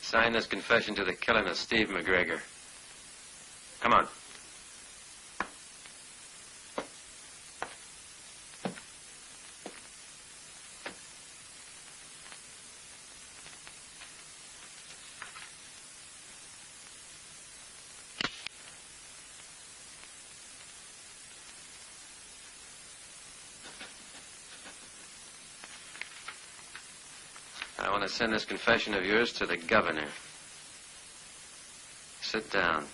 Sign this confession to the killing of Steve McGregor. Come on. I want to send this confession of yours to the governor. Sit down.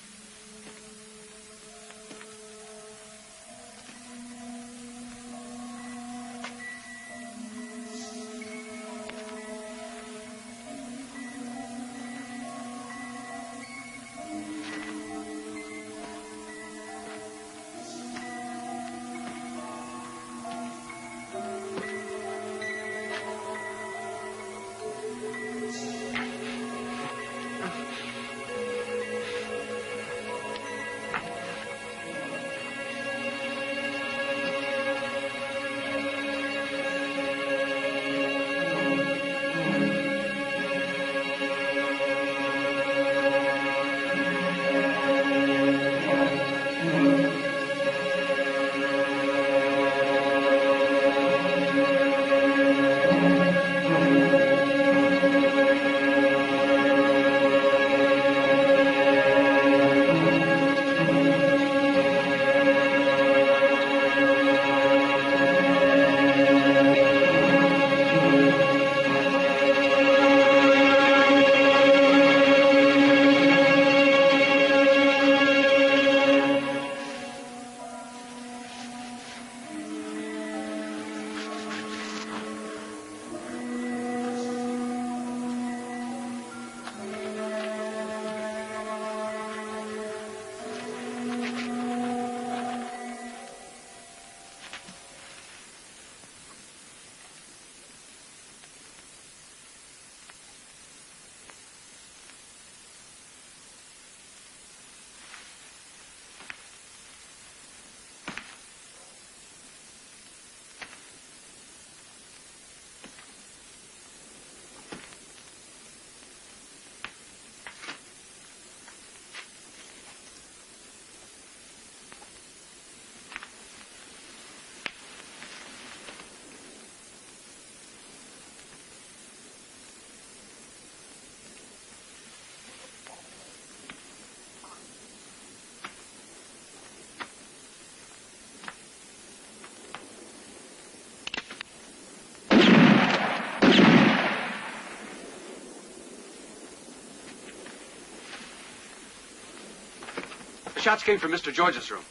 Shots came from Mr. George's room.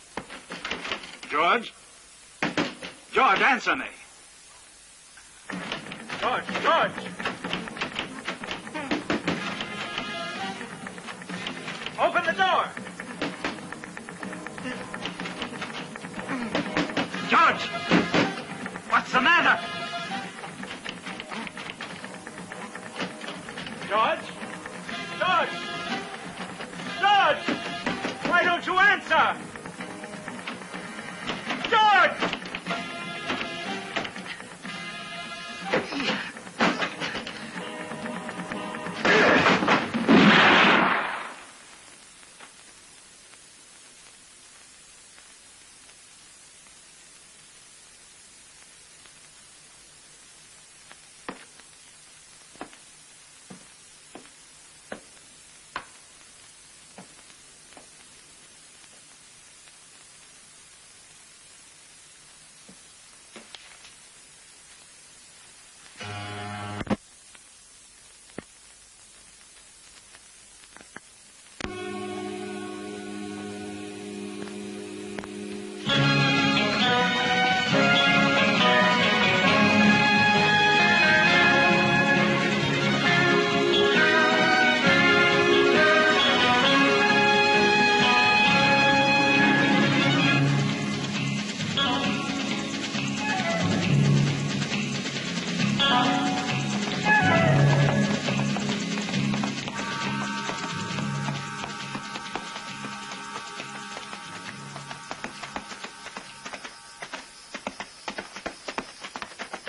George? George, answer me. George, George! Open the door!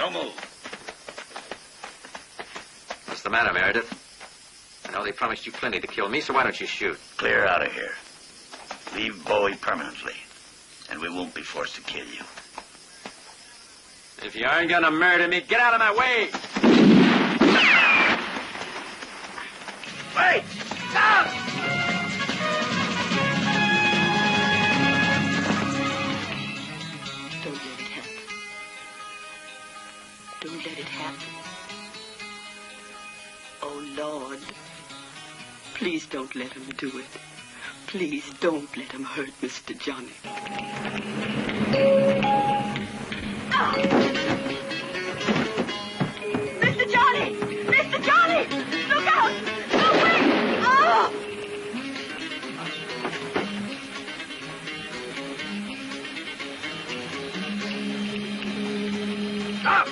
Don't move. What's the matter, Meredith? I know they promised you plenty to kill me, so why don't you shoot? Clear out of here. Leave Bowie permanently, and we won't be forced to kill you. If you aren't gonna murder me, get out of my way! Wait! Stop! Don't let it happen. Don't let it happen. Oh, Lord. Please don't let him do it. Please don't let him hurt Mr. Johnny. Mr. Johnny! Mr. Johnny! Look out! No, wait! Oh! Stop!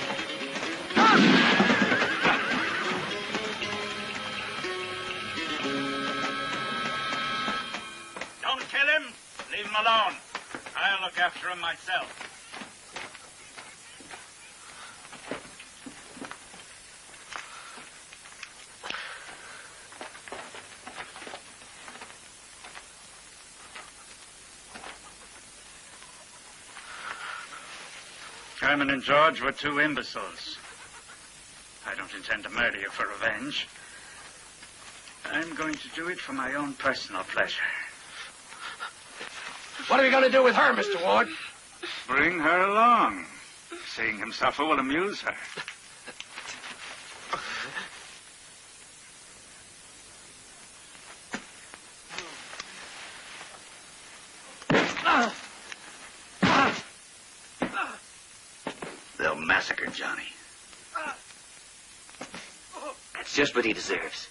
Don't kill him. Leave him alone. I'll look after him myself. Herman and George were two imbeciles. I don't intend to murder you for revenge. I'm going to do it for my own personal pleasure. What are you going to do with her, Mr. Ward? Bring her along. Seeing him suffer will amuse her. They'll massacre Johnny. That's just what he deserves.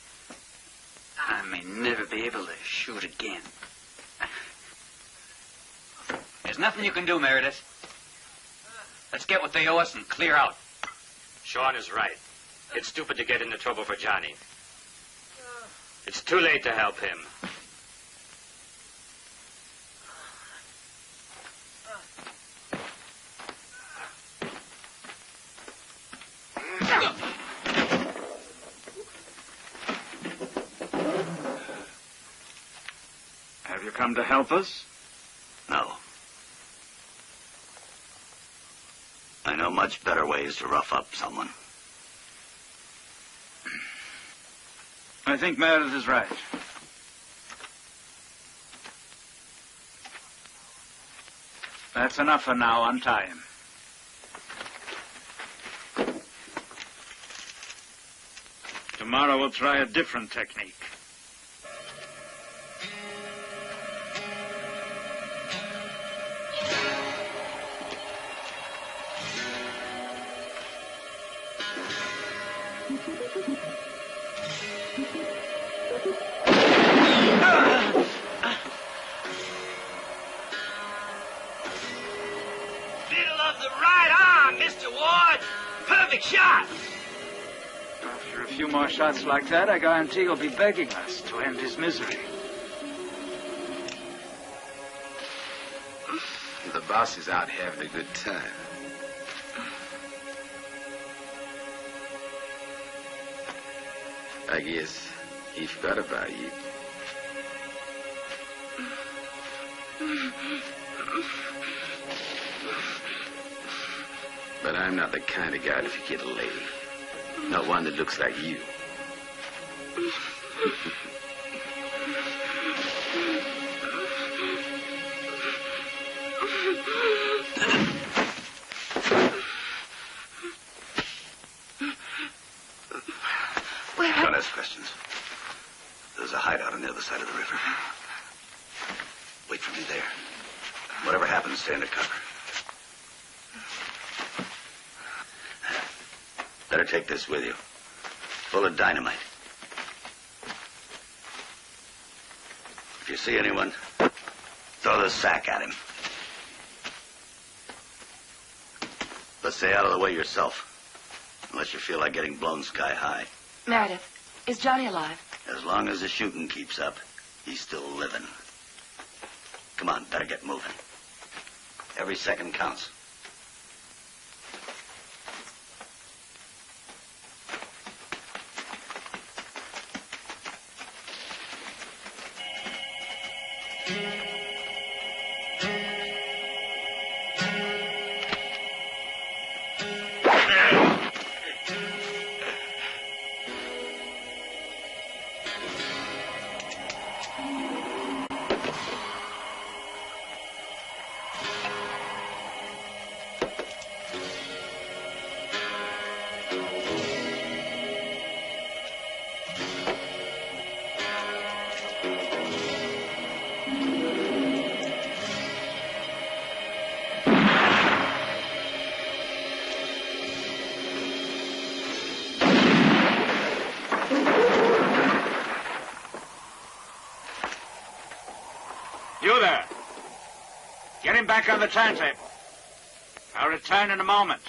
I may never be able to shoot again. There's nothing you can do, Meredith. Let's get what they owe us and clear out. Sean is right. It's stupid to get into trouble for Johnny. It's too late to help him. Have you come to help us? No. I know much better ways to rough up someone. I think Meredith is right. That's enough for now. Untie him. Tomorrow we'll try a different technique. Shot! After a few more shots like that, I guarantee he'll be begging us to end his misery. The boss is out having a good time. I guess he forgot about you. But I'm not the kind of guy to forget a lady. Not one that looks like you. Don't ask questions. There's a hideout on the other side of the river. Wait for me there. Whatever happens, stay under cover. Better take this with you. Full of dynamite. If you see anyone, throw the sack at him. But stay out of the way yourself. Unless you feel like getting blown sky high. Meredith, is Johnny alive? As long as the shooting keeps up, he's still living. Come on, better get moving. Every second counts. Get him back on the turntable. I'll return in a moment.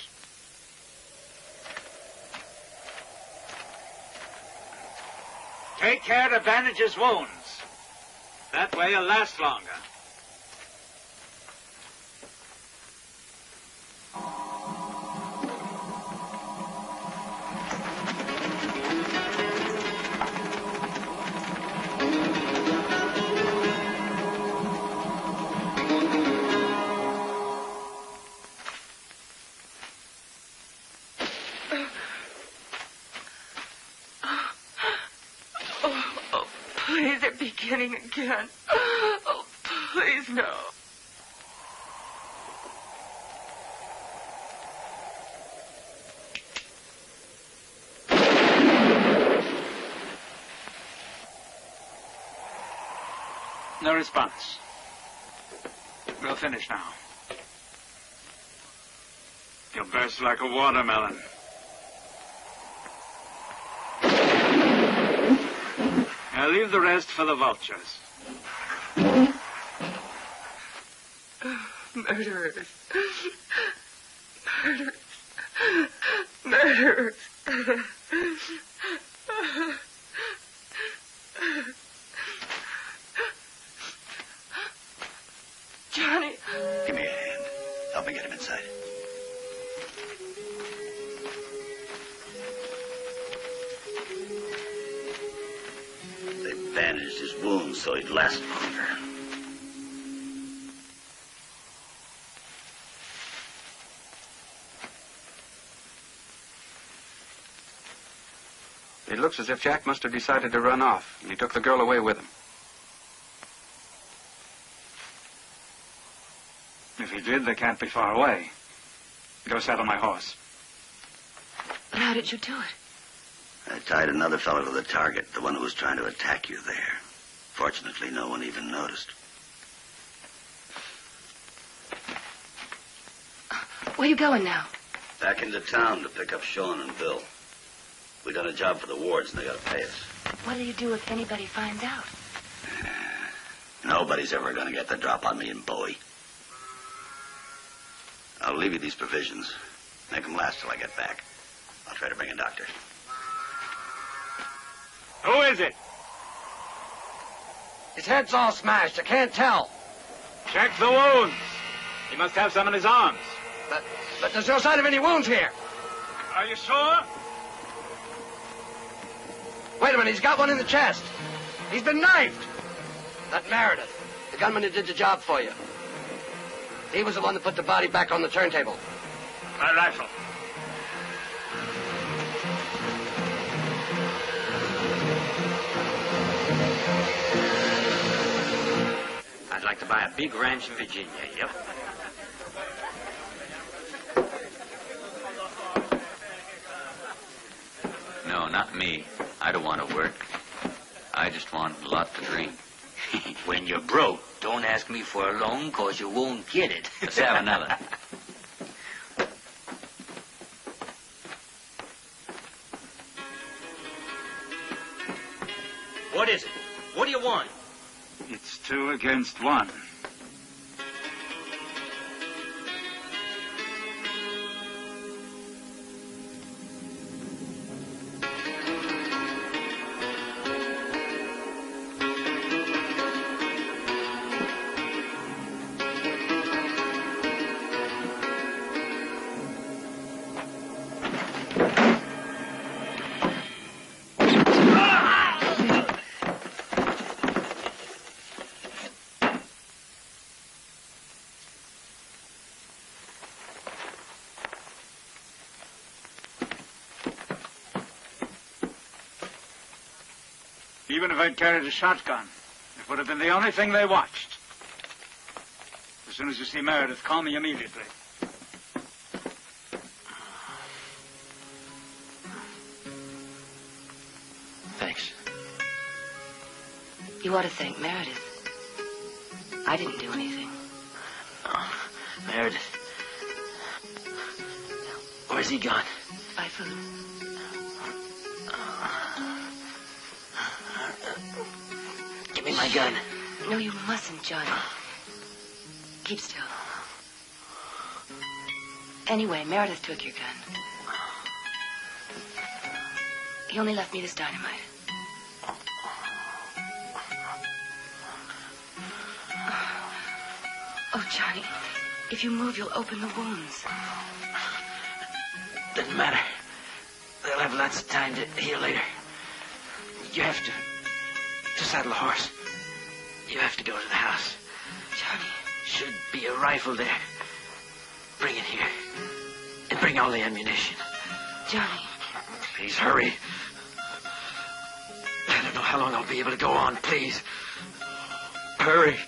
Take care to bandage his wounds. That way he'll last longer. Please, they're beginning again. Oh, please, no. No response. We'll finish now. You'll burst like a watermelon. I'll leave the rest for the vultures. Murderers. Murderers. Murderers. Johnny. Give me a hand. Help me get him inside. They bandaged his wounds so he'd last longer. It looks as if Jack must have decided to run off, and he took the girl away with him. If he did, they can't be far away. Go saddle my horse. But how did you do it? I tied another fellow to the target, the one who was trying to attack you there. Fortunately, no one even noticed. Where are you going now? Back into town to pick up Sean and Bill. We done a job for the wards, and they gotta pay us. What do you do if anybody finds out? Nobody's ever gonna get the drop on me and Bowie. I'll leave you these provisions. Make them last till I get back. I'll try to bring a doctor. Who is it? His head's all smashed. I can't tell. Check the wounds. He must have some in his arms. But there's no sign of any wounds here. Are you sure? Wait a minute. He's got one in the chest. He's been knifed. That Meredith, the gunman who did the job for you. He was the one that put the body back on the turntable. My rifle. I'd like to buy a big ranch in Virginia, yep. No, not me. I don't want to work. I just want a lot to drink. When you're broke, don't ask me for a loan, 'cause you won't get it. Let's have another. What is it? What do you want? It's 2 against 1. Even if I'd carried a shotgun, it would have been the only thing they watched. As soon as you see Meredith, call me immediately. Thanks. You ought to thank Meredith. I didn't do anything. Oh, Meredith. Where's he gone? By food. Give me my gun. No, you mustn't, Johnny. Keep still. Anyway, Meredith took your gun. He only left me this dynamite. Oh, Johnny, if you move, you'll open the wounds. Doesn't matter. They'll have lots of time to heal later. You have to saddle a horse. You have to go to the house. Johnny. Should be a rifle there. Bring it here. And bring all the ammunition. Johnny. Please hurry. I don't know how long I'll be able to go on. Please. Hurry.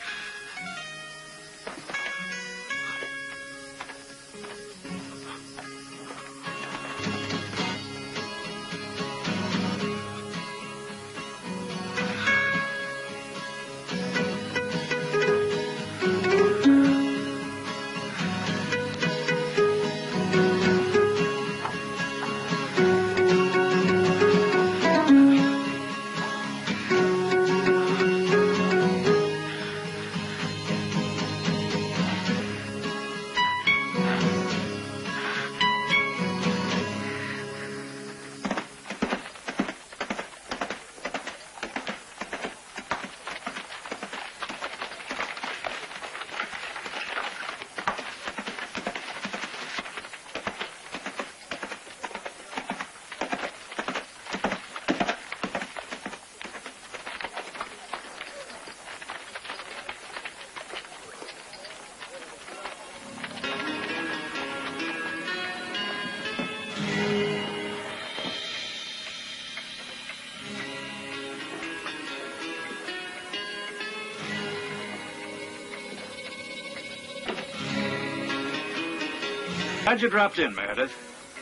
Glad you dropped in, Meredith.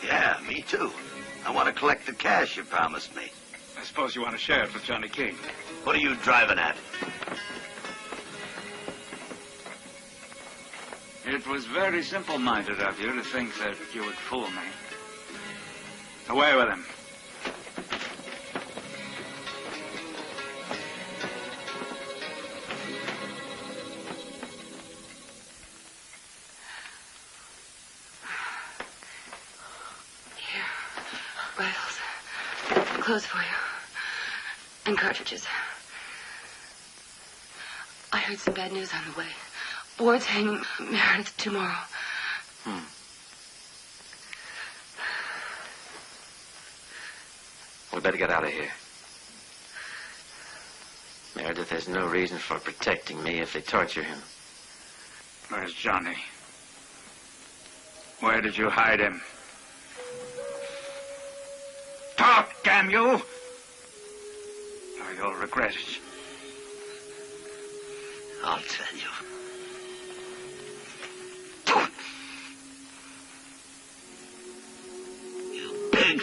Yeah, me too. I want to collect the cash you promised me. I suppose you want to share it with Johnny King. What are you driving at? It was very simple-minded of you to think that you would fool me. Away with him. Clothes for you. And cartridges. I heard some bad news on the way. Ward's hanging Meredith tomorrow. We better get out of here. Meredith has no reason for protecting me if they torture him. Where's Johnny? Where did you hide him? Talk, damn you! Or you'll regret it. I'll tell you. You pig!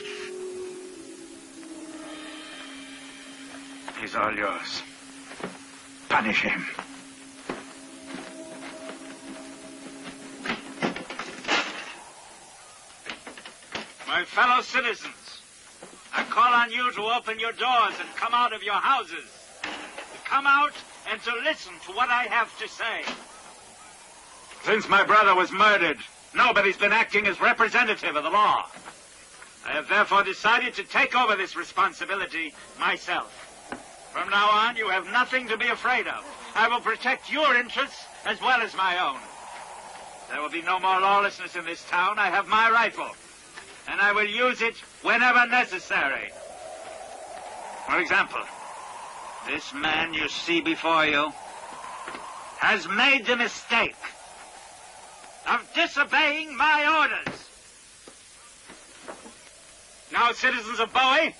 He's all yours. Punish him. My fellow citizens, I call on you to open your doors and come out of your houses. To come out and to listen to what I have to say. Since my brother was murdered, nobody's been acting as representative of the law. I have therefore decided to take over this responsibility myself. From now on, you have nothing to be afraid of. I will protect your interests as well as my own. There will be no more lawlessness in this town. I have my rifle. And I will use it whenever necessary. For example, this man you see before you has made the mistake of disobeying my orders. Now, citizens of Bowie,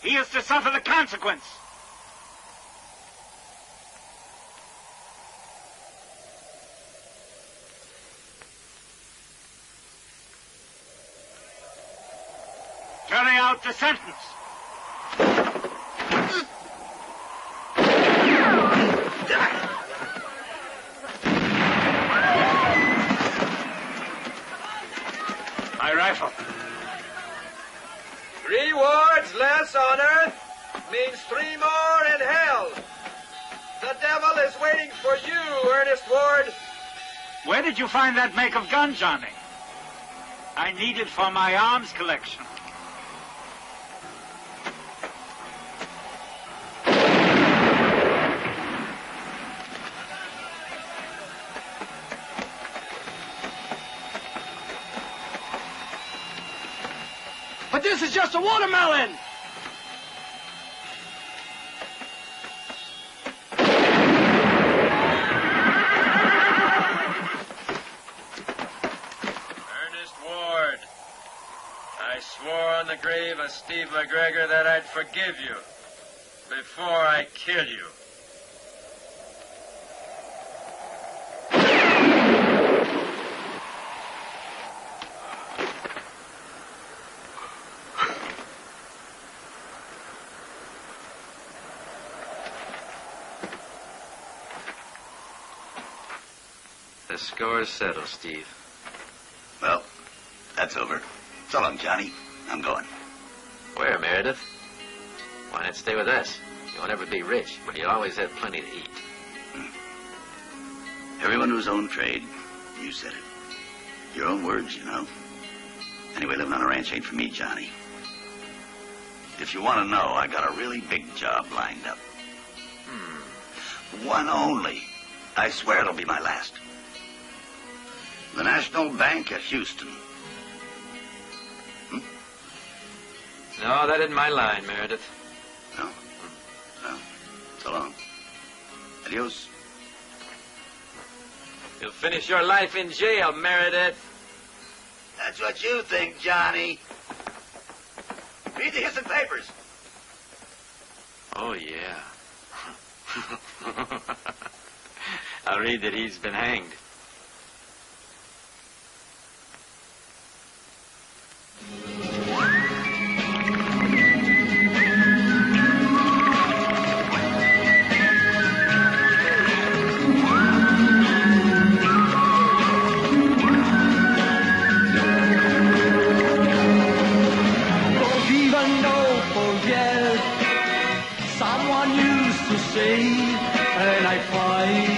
he is to suffer the consequence. Carry out the sentence. My rifle. 3 wards less on earth means 3 more in hell. The devil is waiting for you, Ernest Ward. Where did you find that make of gun, Johnny? I need it for my arms collection. But this is just a watermelon! I swore on the grave of Steve McGregor that I'd forgive you before I kill you. The score's settled, Steve. Well, that's over. So long, Johnny. I'm going. Where, Meredith? Why not stay with us? You won't ever be rich, but you'll always have plenty to eat. Everyone to his own trade. You said it. Your own words, you know. Anyway, living on a ranch ain't for me, Johnny. If you want to know, I got a really big job lined up. One only. I swear it'll be my last. The National Bank at Houston. No, that isn't my line, Meredith. No? Well, so long. Adios. You'll finish your life in jail, Meredith. That's what you think, Johnny. Read the Houston papers. Oh, yeah. I'll read that he's been hanged. Someone used to say, and I find